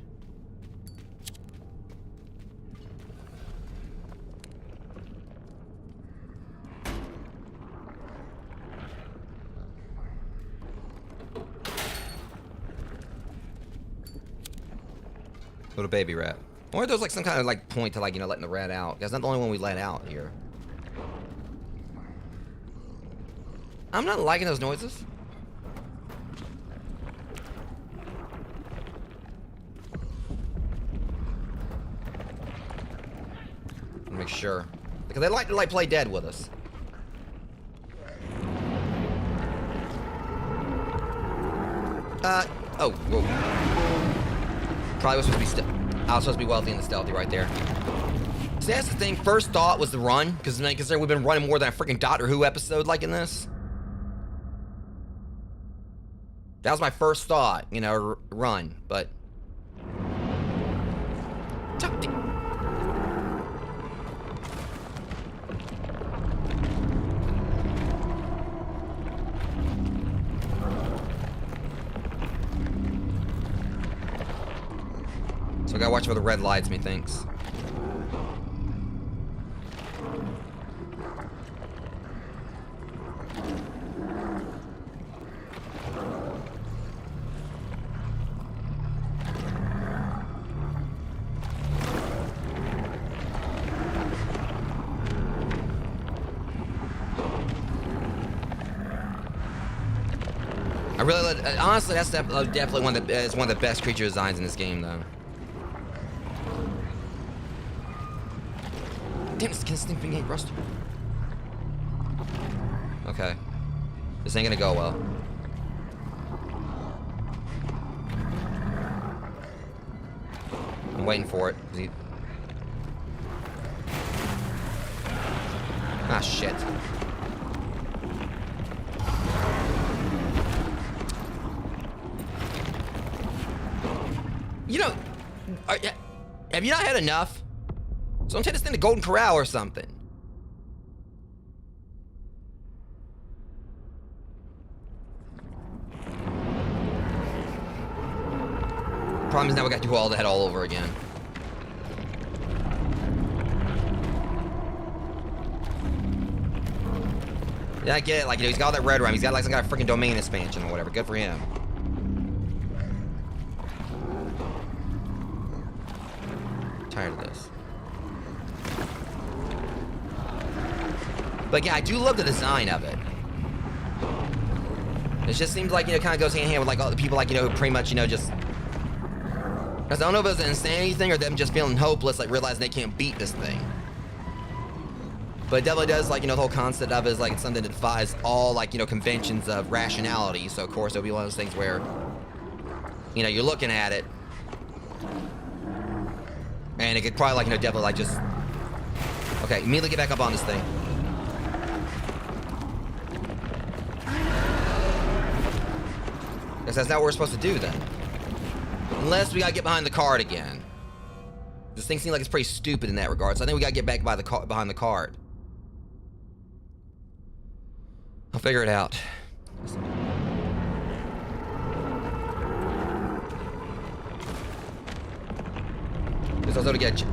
A: Little baby rat. I wonder if there's like some kind of like point to like, you know, letting the rat out. That's not the only one we let out here. I'm not liking those noises. Make sure. Because they like to like play dead with us. Oh, whoa. Probably was supposed to be I was supposed to be wealthy and stealthy right there. See, that's the thing. First thought was the run, because we've been running more than a freaking Doctor Who episode like in this. That was my first thought, you know, run, but... So I gotta watch where the red lights me, thanks. I really, honestly, that's definitely one of the best creature designs in this game, though. Damn, this thing ain't rusted. Okay, this ain't gonna go well. I'm waiting for it. Ah, shit. You know, have you not had enough? So don't take this thing to Golden Corral or something. Problem is now we got to do all that all over again. Yeah, I get it. Like, you know, he's got all that red rum. He's got like some kind of freaking domain expansion or whatever. Good for him. Tired of this. But yeah, I do love the design of it. It just seems like, you know, kind of goes hand in hand with like all the people, like, you know, who pretty much, you know, just... Because I don't know if it was an insanity thing or them just feeling hopeless, like realizing they can't beat this thing. But it definitely does, like, you know, the whole concept of it is like it's something that defies all, like, you know, conventions of rationality. So of course it'll be one of those things where, you know, you're looking at it and it could probably, like, you know, definitely like just... Okay, immediately get back up on this thing. Guess that's not what we're supposed to do then. Unless we gotta get behind the cart again. This thing seems like it's pretty stupid in that regard, so I think we gotta get back by the behind the cart. I'll figure it out. There's also to get you.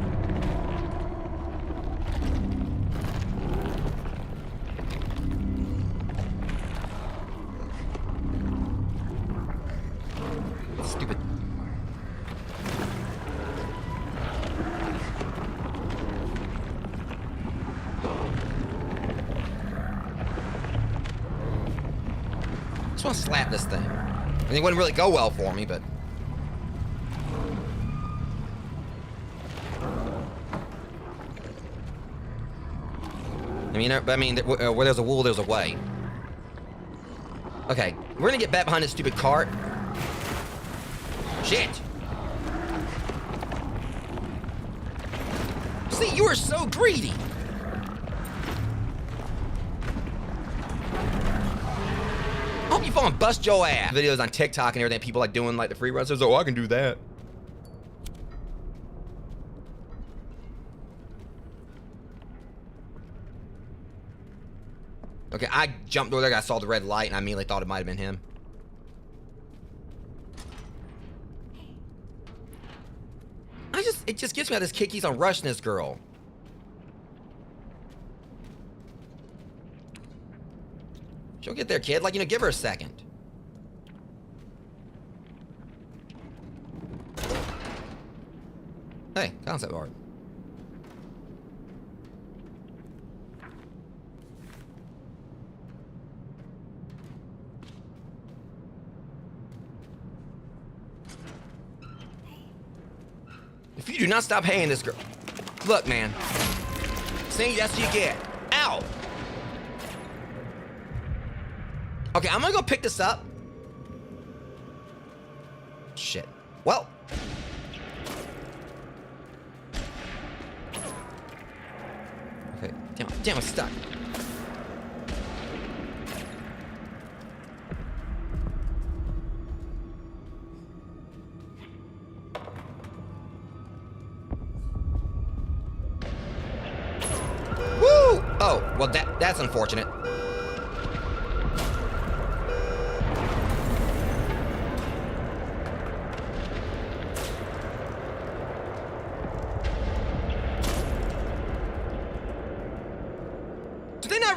A: Stupid. I just want to slap this thing. I mean, it wouldn't really go well for me, but... I mean, where there's a will, there's a way. Okay, we're gonna get back behind this stupid cart. Shit! See, you are so greedy! I hope you fall and bust your ass. Videos on TikTok and everything, people like doing like the free runs. Oh, I can do that. Okay, I jumped over there, I saw the red light, and I immediately thought it might have been him. It just gives me all this kick keeps on rushing this girl. She'll get there, kid. Like, you know, give her a second. Hey, concept art. If you do not stop haying this girl... Look, man. See, that's what you get. Ow! Okay, I'm gonna go pick this up. Shit. Well. Okay, damn, I'm stuck. Woo! Oh, well, that's unfortunate.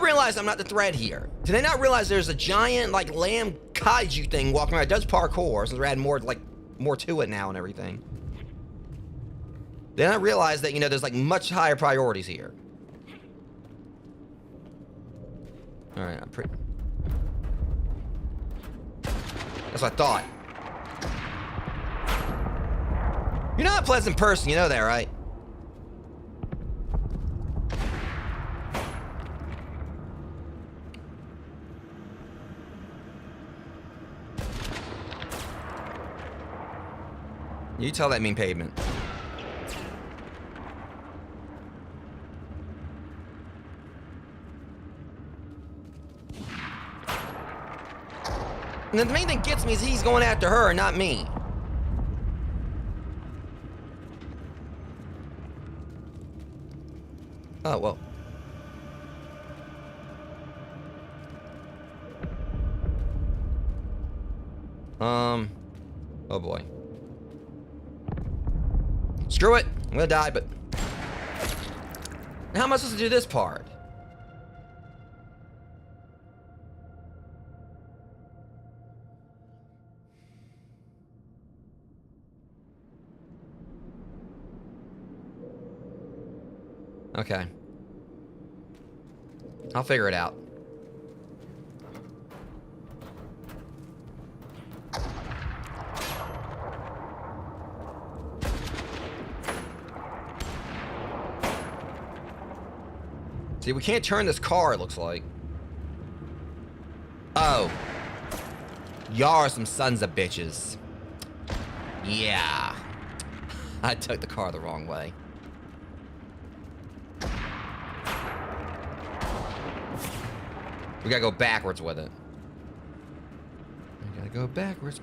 A: Realize I'm not the threat here. Do they not realize there's a giant like lamb kaiju thing walking around? It does parkour, since we're adding more to it now and everything. They not realize that, you know, there's like much higher priorities here. All right, that's what I thought. You're not a pleasant person, you know that, right? You tell that mean pavement. And then the main thing gets me is he's going after her, not me. Oh, well. Oh boy. Screw it. I'm gonna die, but... How am I supposed to do this part? Okay. I'll figure it out. See, we can't turn this car, it looks like. Oh. Y'all are some sons of bitches. Yeah. I took the car the wrong way. We gotta go backwards with it. We gotta go backwards.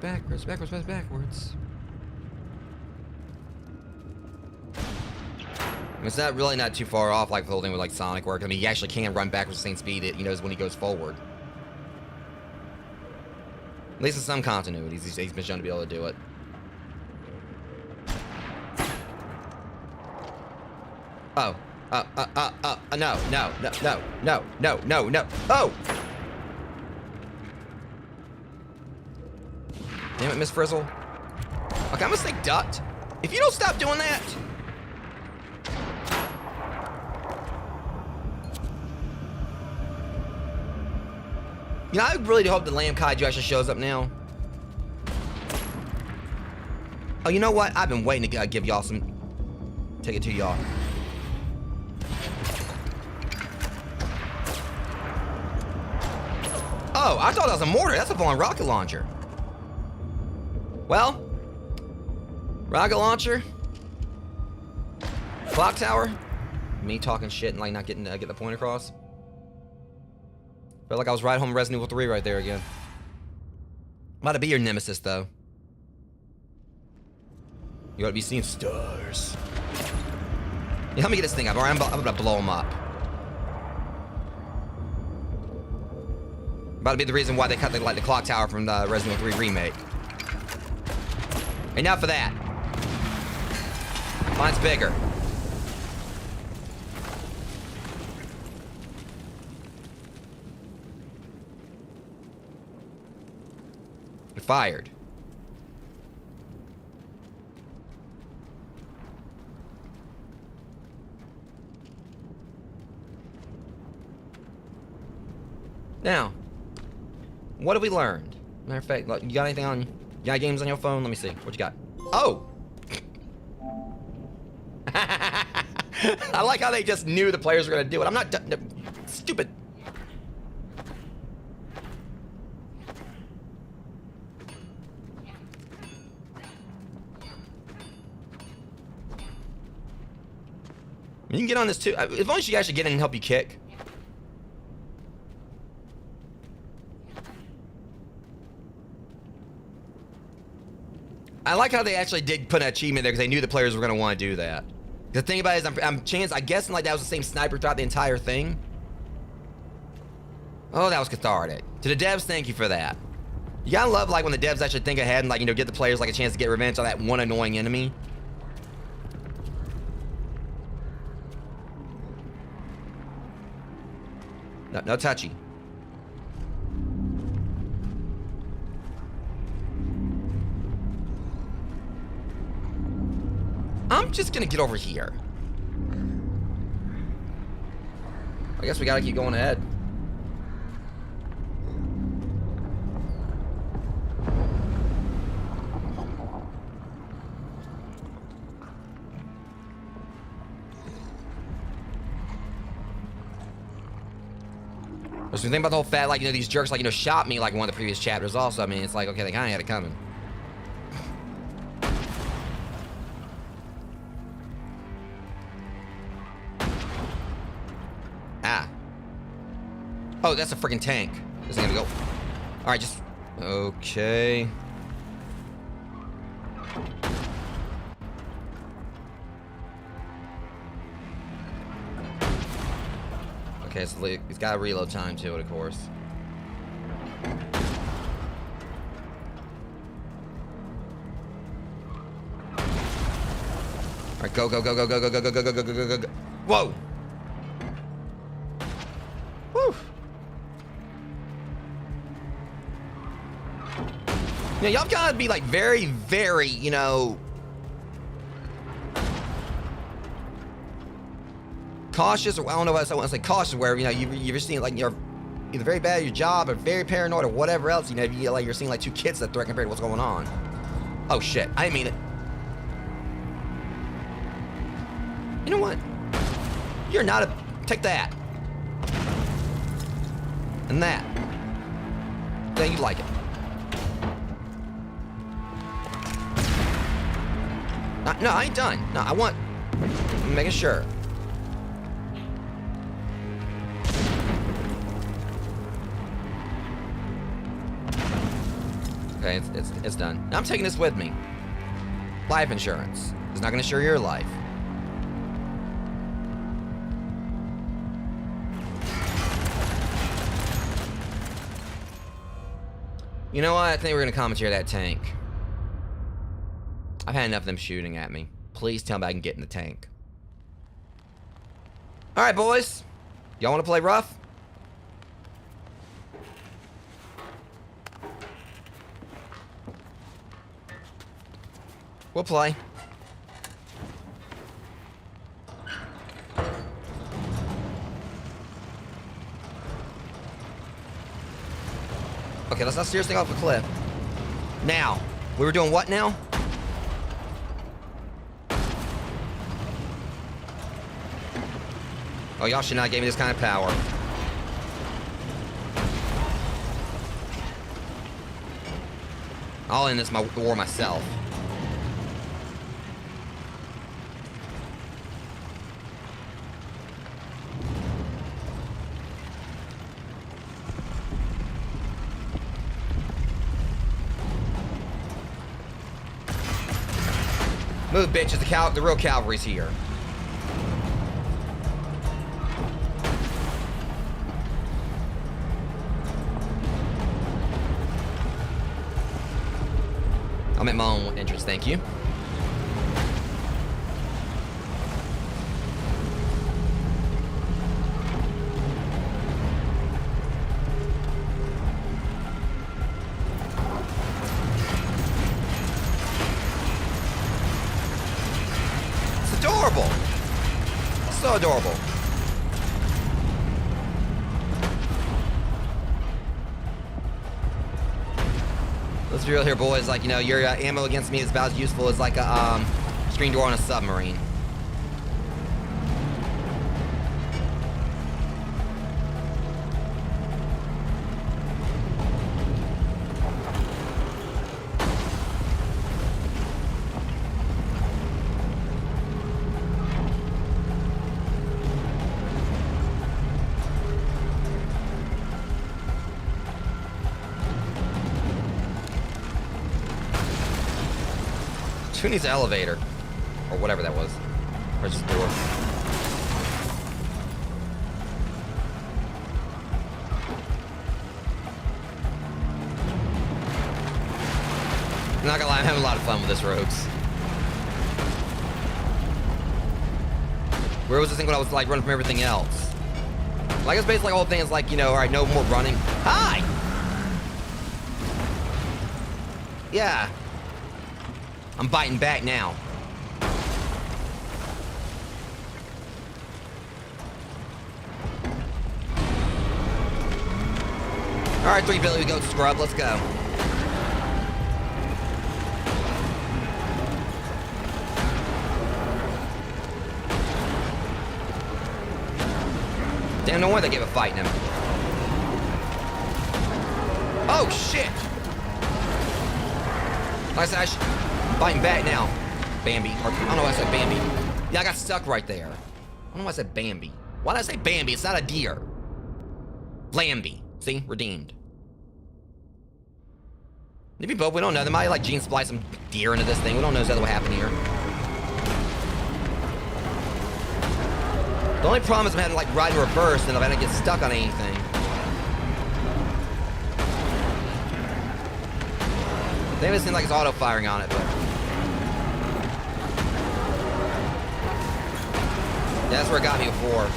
A: It's not really not too far off like the whole thing with like Sonic work. I mean, he actually can run backwards the same speed it, you know, as when he goes forward. At least in some continuities, he's been shown to be able to do it. Oh. No. Oh! Damn it, Miss Frizzle. Okay, I'm gonna say ducked. If you don't stop doing that... You know, I really do hope the Lamb Kaiju actually shows up now. Oh, you know what? I've been waiting to give y'all some... Take it to y'all. Oh, I thought that was a mortar. That's a falling rocket launcher. Well, rocket launcher, clock tower. Me talking shit and like not getting get the point across. Felt like I was right home Resident Evil 3 right there again. About to be your nemesis though. You ought to be seeing stars. Yeah, let me get this thing up. All right, I'm gonna blow him up. About to be the reason why they cut the clock tower from the Resident Evil 3 remake. Enough of that. Mine's bigger. You're fired. Now, what have we learned? Matter of fact, look, you got anything on... You got games on your phone? Let me see. What you got? Oh! I like how they just knew the players were going to do it. I'm not... Stupid. You can get on this too. As long as you actually get in and help you kick. I like how they actually did put an achievement there because they knew the players were going to want to do that. The thing about it is, I'm guessing like that was the same sniper throughout the entire thing. Oh, that was cathartic. To the devs, thank you for that. You gotta love like when the devs actually think ahead and like, you know, give the players like a chance to get revenge on that one annoying enemy. No, no touchy. I'm just gonna get over here. I guess we gotta keep going ahead. So you think about the whole fact, like, you know, these jerks, like, you know, shot me like in one of the previous chapters also. I mean, it's like, okay, they kind of had it coming. Ah. Oh, that's a freaking tank. This ain't gonna go. All right, just... Okay. Okay, so it's got a reload time to it, of course. All right, go, go, go, go, go, go, go, go, go, go, go, go, go, go. Whoa! Woo! Yeah, y'all gotta be like very, very, you know, cautious, or I don't know if I want to say cautious, where, you know, you're seeing like you're either very bad at your job or very paranoid or whatever else. You know, you're seeing like two kids that threat compared to what's going on. Oh shit! I didn't mean it. You know what? You're not a... Take that. And that. Then you like it. No, I ain't done. No, I want... I'm making sure. Okay, it's done. Now I'm taking this with me. Life insurance. It's not going to insure your life. You know what? I think we're going to commandeer that tank. I've had enough of them shooting at me. Please tell me I can get in the tank. Alright, boys. Y'all want to play rough? We'll play. Okay, let's not steer this thing off a cliff. Now, we were doing what now? Oh, y'all should not give me this kind of power. I'll end this war myself. Move, bitches. The real cavalry's here. I'll make my own entrance, thank you. Adorable. So adorable. Let's be real here, boys. Like, you know, your ammo against me is about as useful as like a screen door on a submarine. Who needs an elevator? Or whatever that was. Or just a door. I'm not gonna lie, I'm having a lot of fun with this, Rogues. Where was this thing when I was like running from everything else? Like, it's basically the whole thing is like, you know, alright, no more running. Hi! Yeah. I'm biting back now. Alright, 3 Billy Goat Scrub, let's go. Damn, no wonder they gave a fight in him. Oh, shit! Like I said, biting back now. Bambi. Or, I don't know why I said Bambi. Yeah, I got stuck right there. I don't know why I said Bambi. Why did I say Bambi? It's not a deer. Lambie. See? Redeemed. Maybe both. We don't know. They might like gene splice some deer into this thing. We don't know exactly what happened here. The only problem is I'm having to like ride in reverse and I'm having to get stuck on anything. They haven't seemed like it's auto-firing on it, but... Yeah, that's where it got me before.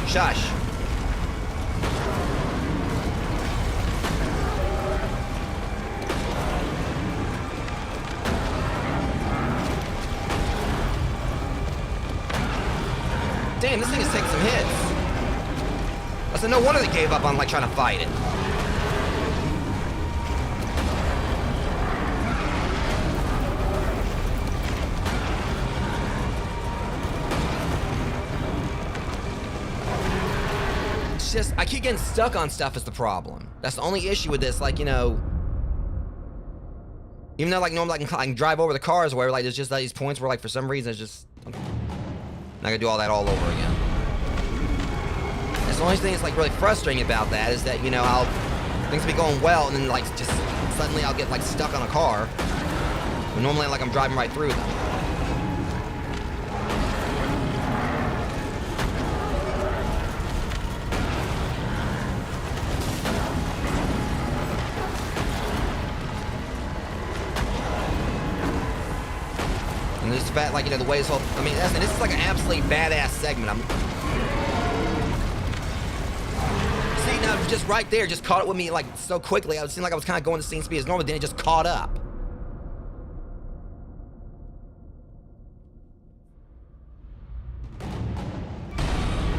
A: Shush. Damn, this thing is taking some hits. I said, no wonder they gave up on, like, trying to fight it. It's just, I keep getting stuck on stuff is the problem. That's the only issue with this, like, you know... Even though, like, normally I can drive over the cars or whatever, like, there's just like, these points where, like, for some reason, it's just... I'm not gonna do all that all over again. That's the only thing that's like really frustrating about that is that, you know, things will be going well and then like just suddenly I'll get like stuck on a car. But normally like I'm driving right through them. And this fact, like, you know, the way this whole, I mean, this is like an absolutely badass segment. See, now, just right there, just caught it with me, like, so quickly. I was seeing like I was kind of going the same speed as normal, then it just caught up.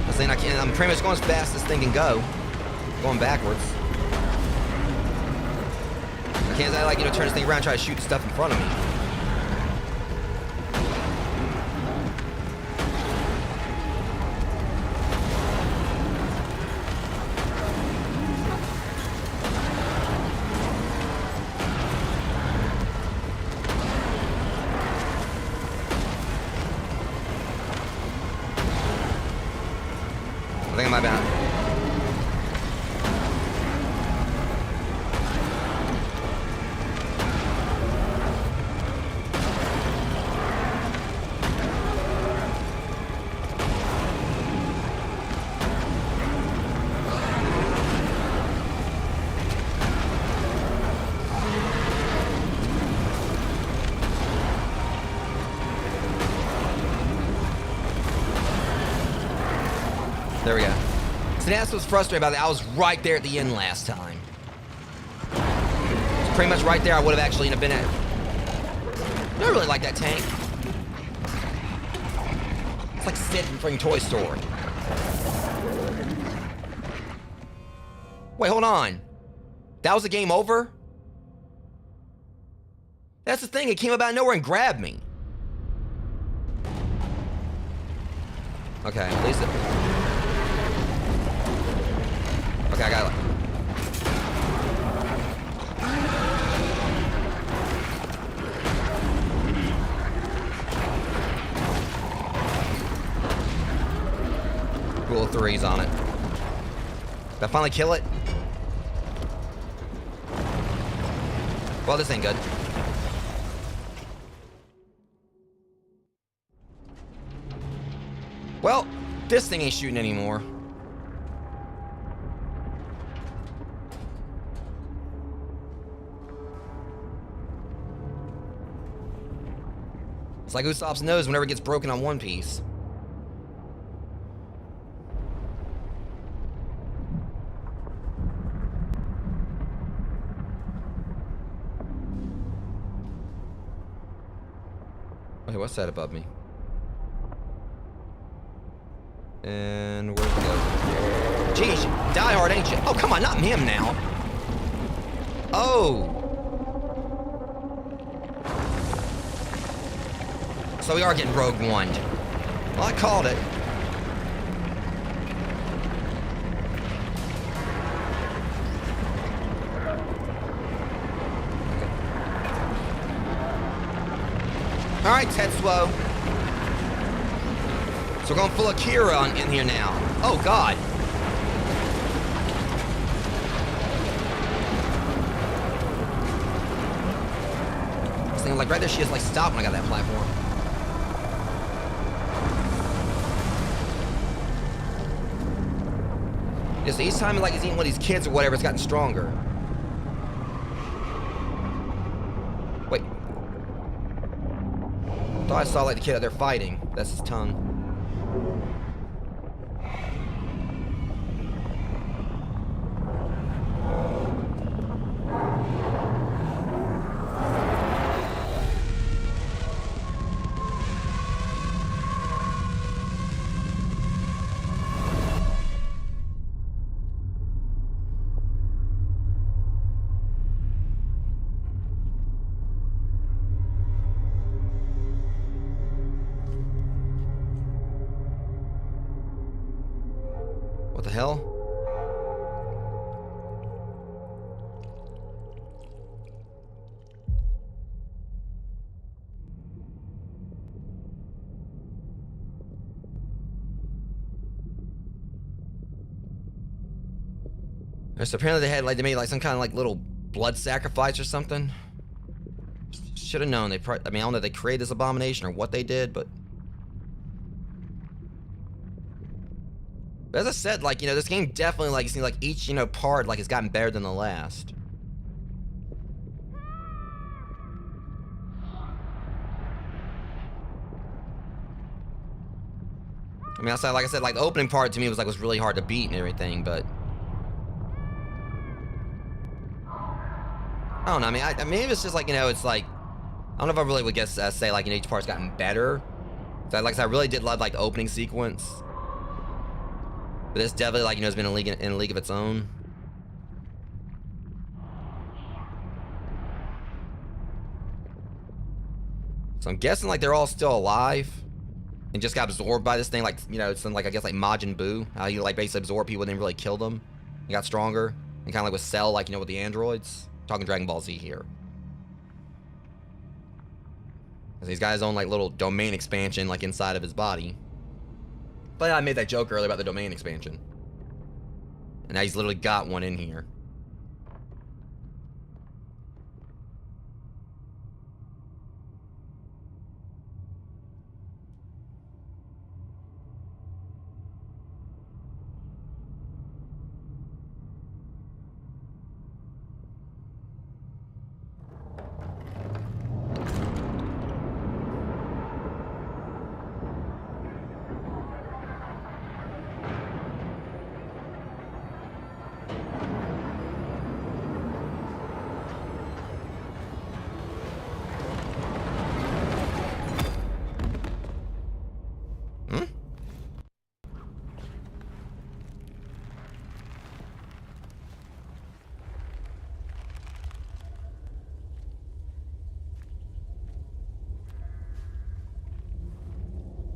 A: I'm saying I'm pretty much going as fast as this thing can go. Going backwards. I can't, like, you know, turn this thing around and try to shoot the stuff in front of me. I think I might be out. There we go. See, that's what's frustrating about it. I was right there at the end last time. It's pretty much right there I would have actually been at. I really like that tank. It's like Sid from freaking Toy Story. Wait, hold on. That was the game over? That's the thing, it came out of nowhere and grabbed me. Okay, at least it... Okay, I got it. Rule of threes on it. Did I finally kill it? Well, this ain't good. Well, this thing ain't shooting anymore. It's like Usopp's nose whenever it gets broken on One Piece. Wait, what's that above me? And where's it go? Jeez, die hard, ain't you? Oh, come on, not him now. Oh. So we are getting Rogue One. Well, I called it. All right, Tetsuo. So we're going full Akira in here now. Oh, God. I was thinking, like, right there, she just, like, stopped when I got that platform. Just each time, like, he's eating one of these kids or whatever, it's gotten stronger. Wait. I thought I saw, like, the kid out there fighting. That's his tongue. What the hell? So apparently they made like some kind of like little blood sacrifice or something. Should have known. I don't know if they created this abomination or what they did, but as I said, like, this game definitely, like, it seems like each, part, like, has gotten better than the last. I mean, outside, like I said, like, the opening part to me was really hard to beat and everything, but I don't know. I mean, maybe it's just like, it's like, I don't know if I really would say, like, each part's gotten better. So, like I said, I really did love, like, the opening sequence. But this definitely, like, has been in a league of its own. So I'm guessing, like, they're all still alive. And just got absorbed by this thing, like, it's like, I guess, like, Majin Buu. How you, like, basically absorb people and then really kill them. And got stronger. And kind of like with Cell, like, with the androids. Talking Dragon Ball Z here. Because he's got his own, like, little domain expansion, like, inside of his body. But I made that joke earlier about the domain expansion. And now he's literally got one in here.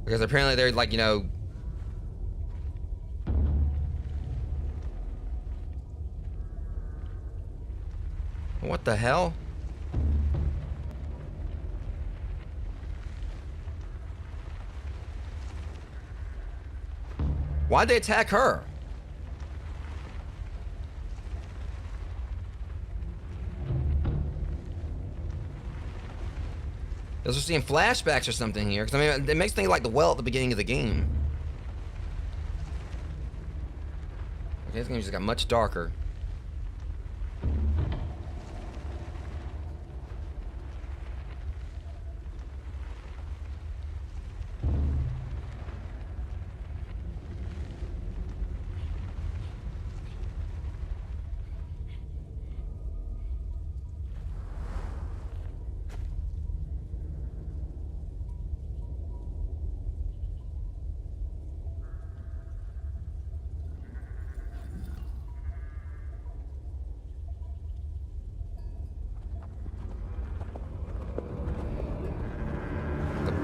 A: Because apparently they're like, you know... What the hell? Why'd they attack her? Because we're seeing flashbacks or something here. Because I mean, it makes me think like the well at the beginning of the game. Okay, this game just got much darker.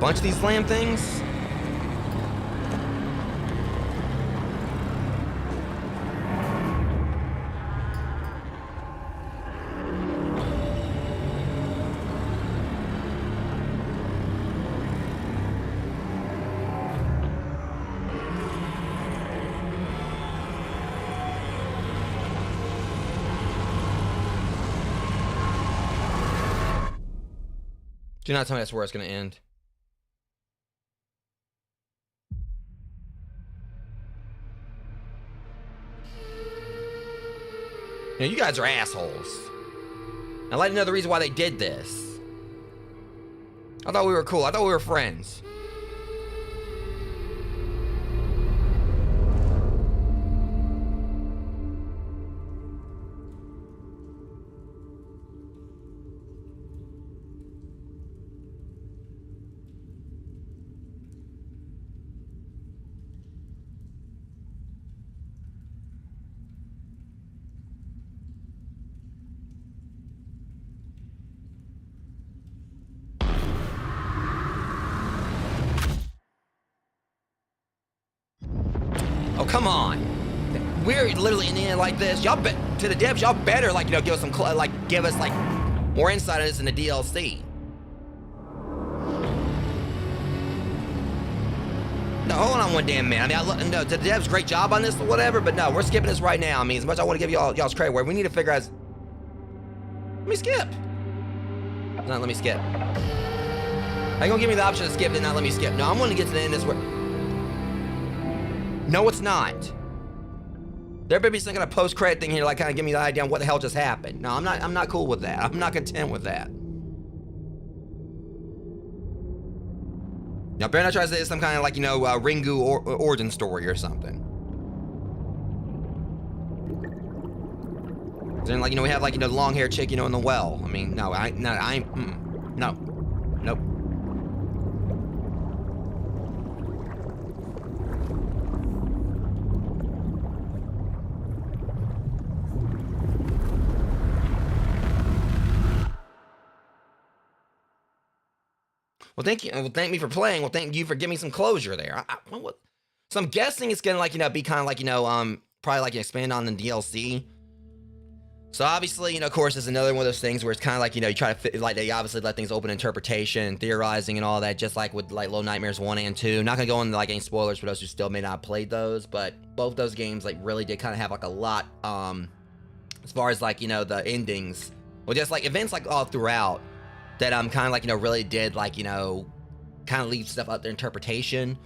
A: Bunch of these slam things. Do not tell me that's where it's going to end. You know, you guys are assholes. I'd like to know the reason why they did this. I thought we were cool. I thought we were friends. Oh, come on. We're literally in the end like this. Y'all bet to the devs, y'all better like, you know, give us some give us like more insight on this in the DLC. No, hold on one damn minute. I mean, no, the devs great job on this or whatever, but no, we're skipping this right now. I mean, as much as I want to give y'all's credit, where we need to figure out. Let me skip. No, let me skip. Are you gonna give me the option to skip and not let me skip? No, I'm gonna get to the end of this. No, it's not. There better be some kind of post-credit thing here, like kind of give me the idea on what the hell just happened. No, I'm not cool with that. I'm not content with that. Now, better not try to say it's some kind of like, you know, Ringu origin story or something. Then, like, you know, we have like, you know, the long-haired chick, you know, in the well. I mean, no, no, nope. Well, thank you. Well, thank me for playing. Well, thank you for giving me some closure there. So I'm guessing it's gonna like, you know, be kind of like, you know, probably like expand on the DLC. So obviously, you know, of course, it's another one of those things where it's kind of like, you know, you try to fit, like they obviously let things open interpretation and theorizing and all that, just like with like Little Nightmares 1 and 2. Not gonna go into like any spoilers for those who still may not have played those, but both those games like really did kind of have like a lot, as far as like, you know, the endings, well, just like events like all throughout. That kind of like, you know, really did like, you know, kind of leave stuff up to interpretation.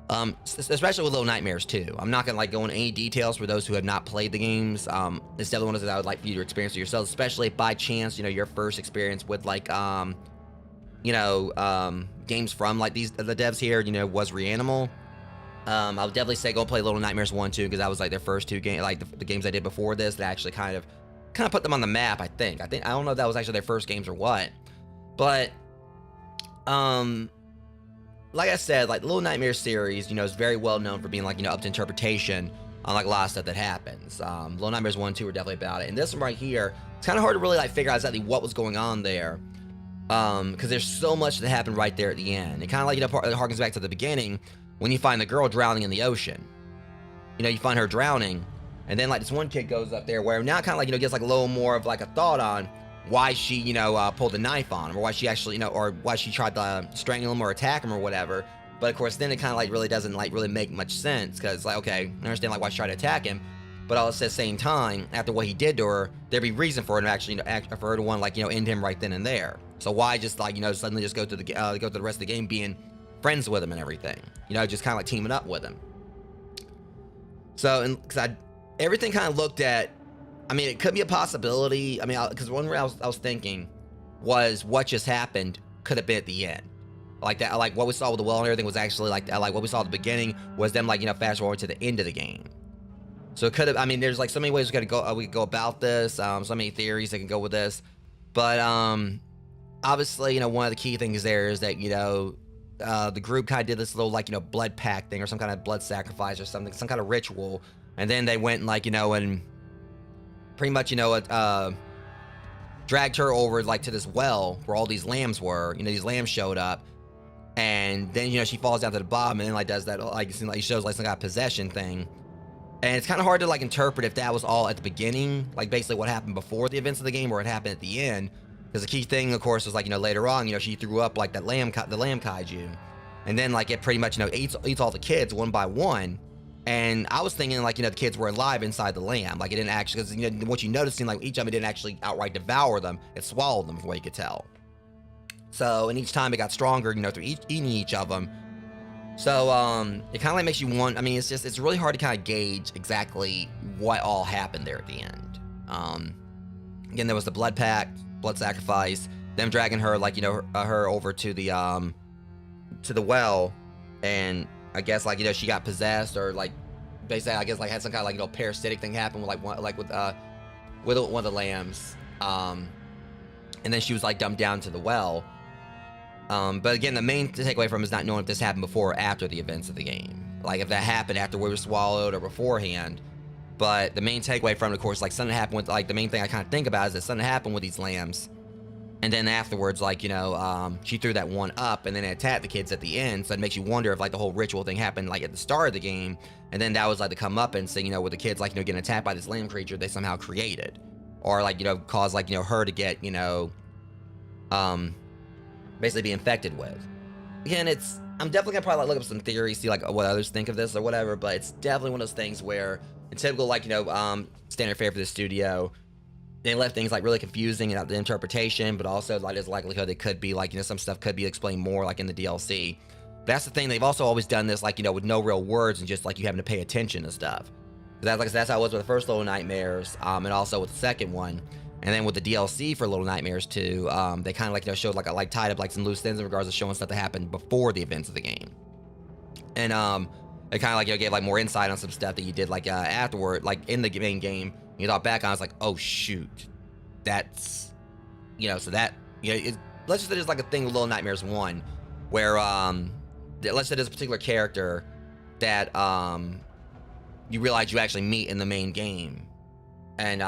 A: Especially with Little Nightmares 2. I'm not gonna like go into any details for those who have not played the games. It's definitely one of those that I would like for you to experience it yourselves, especially if by chance, you know, your first experience with like, you know, games from like the devs here, you know, was Reanimal. I would definitely say go play Little Nightmares 1, 2, because that was like their first two games, like the games I did before this that actually kind of put them on the map. I think I don't know if that was actually their first games or what. But, like I said, like the Little Nightmares series, you know, is very well known for being like, you know, up to interpretation on like a lot of stuff that happens. Little Nightmares 1 and 2 are definitely about it. And this one right here, it's kind of hard to really like figure out exactly what was going on there. Because there's so much that happened right there at the end. It kind of like, it harkens back to the beginning when you find the girl drowning in the ocean. You find her drowning, and then like this one kid goes up there where now kind of like, gets like a little more of like a thought on why she, pulled the knife on him, or why she actually, or why she tried to strangle him or attack him or whatever. But of course, then it kind of like really doesn't like really make much sense, because like, okay, I understand like why she tried to attack him, but all at the same time, after what he did to her, there'd be reason for her to actually, for her to want like, end him right then and there. So why just like, suddenly just go to the rest of the game being friends with him and everything, just kind of like teaming up with him. So, and because everything kind of looked at, I mean, it could be a possibility. I mean, because one way I was thinking was what just happened could have been at the end. Like that, like what we saw with the well and everything was actually like what we saw at the beginning was them like, fast forward to the end of the game. So it could have, I mean, there's like so many ways we could go about this, so many theories that can go with this. But obviously, one of the key things there is that, the group kind of did this little like, blood pact thing or some kind of blood sacrifice or something, some kind of ritual. And then they went and like, and pretty much, dragged her over like to this well where all these lambs were. These lambs showed up, and then she falls down to the bottom and then like does that like shows like some kind of possession thing. And it's kind of hard to like interpret if that was all at the beginning, like basically what happened before the events of the game, or it happened at the end. Because the key thing, of course, was like later on, she threw up like that the lamb kaiju, and then like it pretty much eats all the kids one by one. And I was thinking like the kids were alive inside the lamb, like it didn't actually, because what you noticed, like each of them, it didn't actually outright devour them, it swallowed them from what you could tell. So, and each time it got stronger, through eating each of them. So it kind of like makes you want, I mean, it's really hard to kind of gauge exactly what all happened there at the end. Again, there was the blood pact, blood sacrifice, them dragging her like her over to the well, and I guess like she got possessed, or like basically I guess like had some kind of like parasitic thing happen with with one of the lambs, and then she was like dumped down to the well. But again, the main takeaway from it is not knowing if this happened before or after the events of the game, like if that happened after we were swallowed or beforehand. But the main takeaway from it, of course, like something happened with, like the main thing I kind of think about is that something happened with these lambs, and then afterwards, like she threw that one up and then it attacked the kids at the end. So it makes you wonder if like the whole ritual thing happened like at the start of the game, and then that was like the comeuppance thing, with the kids like getting attacked by this lamb creature they somehow created, or like caused like her to get basically be infected with. Again, I'm definitely gonna probably like look up some theories, see like what others think of this or whatever, but it's definitely one of those things where in typical like standard fare for the studio, they left things like really confusing about the interpretation, but also like there's a likelihood it could be like some stuff could be explained more like in the DLC. But that's the thing, they've also always done this like with no real words and just like you having to pay attention to stuff. That's how it was with the first Little Nightmares, and also with the second one. And then with the DLC for Little Nightmares 2, they kind of like showed like tied up like some loose ends in regards to showing stuff that happened before the events of the game. And it kind of like gave like more insight on some stuff that you did like afterward, like in the main game. You thought back on, I was like, oh shoot, that's so that let's just say there's like a thing with Little Nightmares 1 where let's say there's a particular character that you realize you actually meet in the main game, and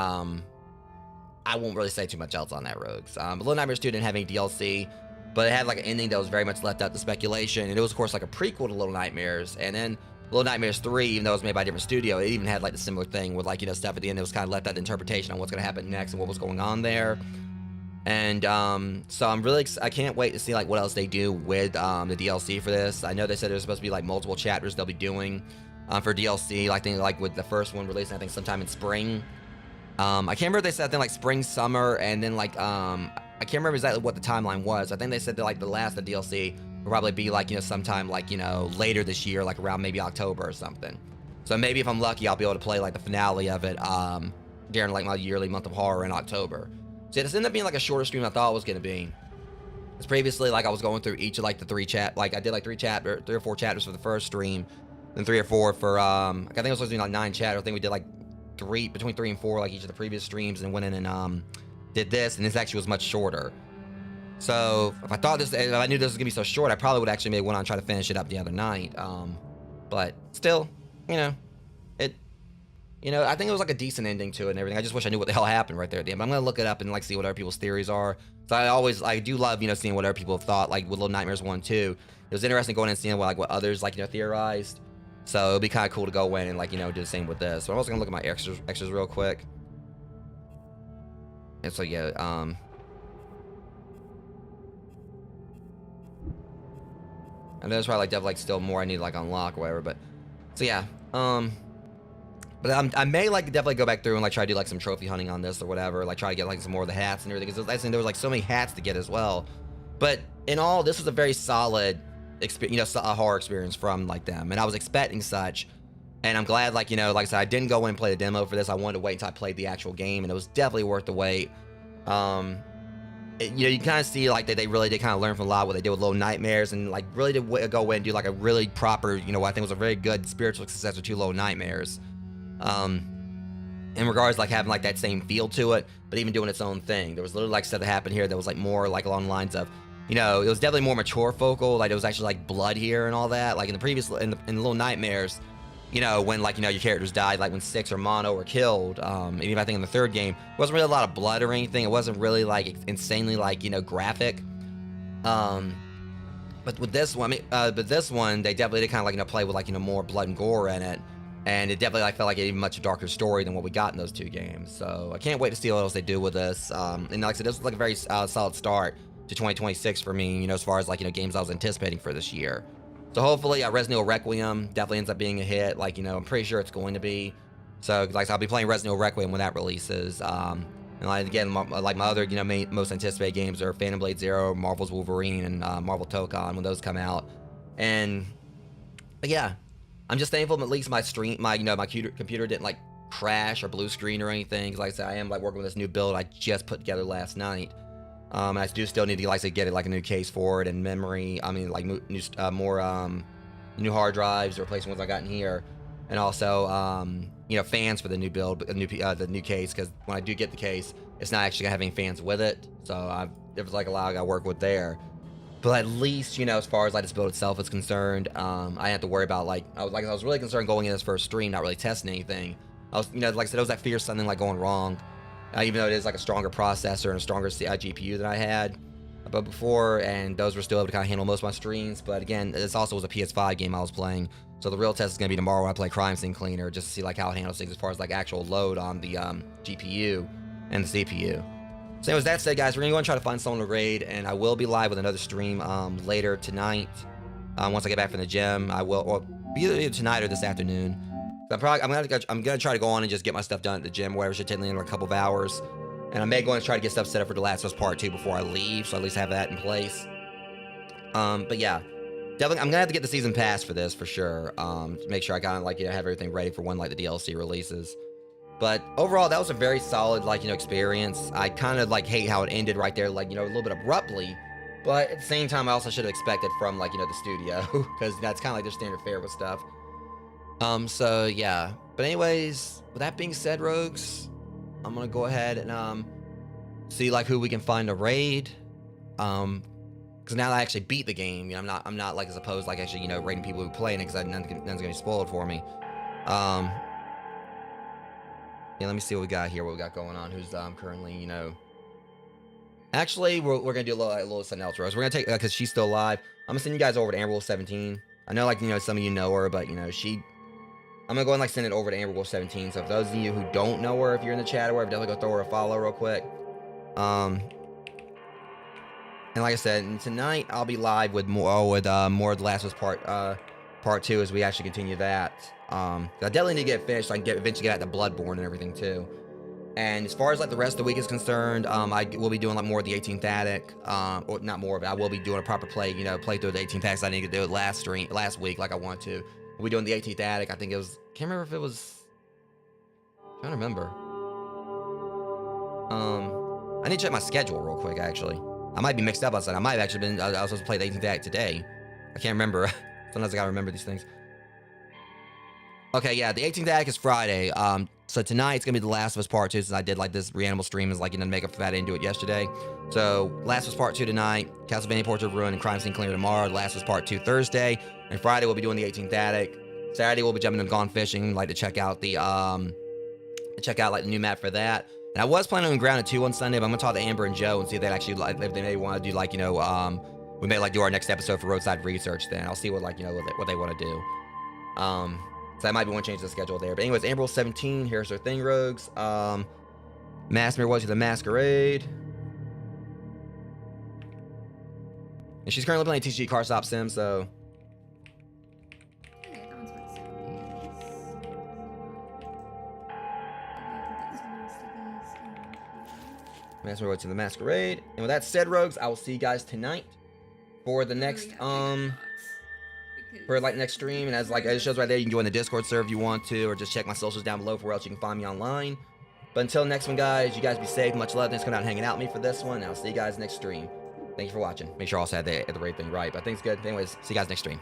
A: I won't really say too much else on that, Rogues. Little Nightmares 2 didn't have any DLC, but it had like an ending that was very much left up to speculation, and it was of course like a prequel to Little Nightmares. And then Little Nightmares 3, even though it was made by a different studio, it even had like the similar thing with like stuff at the end that was kind of left up to interpretation on what's going to happen next and what was going on there. And so I'm really I can't wait to see like what else they do with the DLC for this. I know they said there's supposed to be like multiple chapters they'll be doing for DLC, like things like with the first one releasing I think sometime in spring. I can't remember if they said I think like spring, summer, and then like I can't remember exactly what the timeline was. I think they said that like the last of the DLC will probably be like sometime like later this year, like around maybe October or something. So maybe if I'm lucky, I'll be able to play like the finale of it during like my yearly month of horror in October. So this ended up being like a shorter stream than I thought it was gonna be. Because previously, like I was going through each of like the I did like 3 or 4 chapters for the first stream, then 3 or 4 for I think it was supposed to be like 9 chapters. I think we did like between 3 and 4 like each of the previous streams, and went in and did this, and this actually was much shorter. So if I knew this was gonna be so short, I probably would actually maybe went on and try to finish it up the other night. But still, You know, I think it was like a decent ending to it and everything. I just wish I knew what the hell happened right there at the end. But I'm gonna look it up and like see what other people's theories are. So I do love, you know, seeing what other people have thought, like with Little Nightmares 1, 2. It was interesting going and seeing what others like, you know, theorized. So it'd be kind of cool to go in and like, you know, do the same with this. So I'm also gonna look at my extras real quick. And so yeah, and there's probably like definitely like still more I need to like unlock or whatever. But so yeah, but I may like definitely go back through and like try to do like some trophy hunting on this or whatever. Like try to get like some more of the hats and everything. Because I think there was like so many hats to get as well. But in all, this was a very solid experience, you know, a horror experience from like them, and I was expecting such. And I'm glad, like, you know, like I said, I didn't go in and play the demo for this. I wanted to wait until I played the actual game, and it was definitely worth the wait. You know, you kind of see like that they really did kind of learn from a lot what they did with Little Nightmares, and like really did go in and do like a really proper, you know, what I think was a very good spiritual successor to Little Nightmares. In regards to, like having like that same feel to it, but even doing its own thing. There was literally like stuff that happened here that was like more like along the lines of, you know, it was definitely more mature focal. Like it was actually like blood here and all that. Like in the previous, in Little Nightmares, you know, when like, you know, your characters died, like when Six or Mono were killed, even I think in the third game, it wasn't really a lot of blood or anything. It wasn't really like insanely like, you know, graphic. But with this one, but this one, they definitely did kind of like, you know, play with like, you know, more blood and gore in it. And it definitely like felt like an even much darker story than what we got in those two games. So I can't wait to see what else they do with this. And like I said, this was like a very solid start to 2026 for me, you know, as far as like, you know, games I was anticipating for this year. So hopefully Resident Evil Requiem definitely ends up being a hit. Like, you know, I'm pretty sure it's going to be. So like I'll be playing Resident Evil Requiem when that releases. And like again, like my other, you know, most anticipated games are Phantom Blade Zero, Marvel's Wolverine, and Marvel Tokon when those come out. And yeah, I'm just thankful at least my computer didn't like crash or blue screen or anything. Cause like I said, I am like working with this new build I just put together last night. And I do still need to like to get it like a new case for it and memory. I mean, like more new hard drives, replacing ones I got in here, and also you know, fans for the new build, the new case. Because when I do get the case, it's not actually gonna have any fans with it. So there was like a lot I got to work with there. But at least, you know, as far as like this build itself is concerned, I didn't have to worry about like I was really concerned going in this first stream, not really testing anything. I was, you know, like I said, it was that fear of something like going wrong. Even though it is like a stronger processor and a stronger GPU than I had but before, and those were still able to kind of handle most of my streams. But again, this also was a PS5 game I was playing, so the real test is going to be tomorrow when I play Crime Scene Cleaner, just to see like how it handles things as far as like actual load on the GPU and the CPU. So anyways, that said, guys, we're going to go and try to find someone to raid, and I will be live with another stream later tonight. Once I get back from the gym, I will, or either tonight or this afternoon. I'm gonna try to go on and just get my stuff done at the gym, whatever. Should take me in a couple of hours, and I may go and try to get stuff set up for The Last of Us Part 2 before I leave, so at least have that in place. But yeah, definitely I'm gonna have to get the season pass for this for sure. To make sure I kind of like, you know, have everything ready for when like the DLC releases. But overall, that was a very solid like, you know, experience. I kind of like hate how it ended right there, like, you know, a little bit abruptly. But at the same time, I also should have expected from like, you know, the studio, because that's kind of like their standard fare with stuff. So yeah, but anyways, with that being said, rogues, I'm gonna go ahead and see like who we can find to raid. Because now that I actually beat the game, you know, I'm not like as opposed like actually, you know, raiding people who play in it, because none's gonna be spoiled for me. Yeah, let me see what we got here, what we got going on. Who's currently, you know. Actually, we're gonna do a little something else, Rose. We're gonna take because she's still alive. I'm gonna send you guys over to Amber 17. I know, like, you know, some of you know her, but you know, I'm gonna go and like send it over to Amber 17. So if those of you who don't know her, if you're in the chat or whatever, definitely go throw her a follow real quick. And like I said, tonight I'll be live with more of The Last of Us Part 2 as we actually continue that. I definitely need to get it finished so I can eventually get at the Bloodborne and everything too. And as far as like the rest of the week is concerned, I will be doing like more of the 18th Attic, or not more of it. I will be doing a proper playthrough of the 18th Attic. I didn't get to do it last week like I want to. We'll be doing the 18th Attic. I think it was, can't remember if it was, I'm trying to remember. I need to check my schedule real quick, actually. I might be mixed up on something. I might have actually been, I was supposed to play the 18th Attic today. I can't remember. Sometimes I gotta remember these things. Okay, yeah, the 18th Attic is Friday. So tonight's gonna be The Last of Us Part 2, since I did like this Reanimal stream is like, you know, make up for that. I didn't do it yesterday. So Last of Us Part 2 tonight, Castlevania Portrait of Ruin and Crime Scene Cleaner tomorrow, The Last of Us Part 2 Thursday, and Friday we'll be doing the 18th Attic. Saturday we'll be jumping and gone fishing, like to check out the check out like the new map for that. And I was planning on Grounded 2 on Sunday, but I'm gonna talk to Amber and Joe and see if they actually like if they may want to do like we may like do our next episode for roadside research. Then I'll see what like what they want to do. So that might be one change to the schedule there. But anyways, Amber 17. Here's her thing, Rogues. Massmere was to the Masquerade. And she's currently playing TCG Car Stop Sim, so. Massmere was to the Masquerade. And with that said, Rogues, I will see you guys tonight for the next for like next stream. And as like it shows right there, you can join the Discord server if you want to, or just check my socials down below for where else you can find me online. But until next one, guys, you guys be safe. Much love. Thanks for coming out and hanging out with me for this one. And I'll see you guys next stream. Thank you for watching. Make sure I also had the right thing right. But I think it's good. Anyways, see you guys next stream.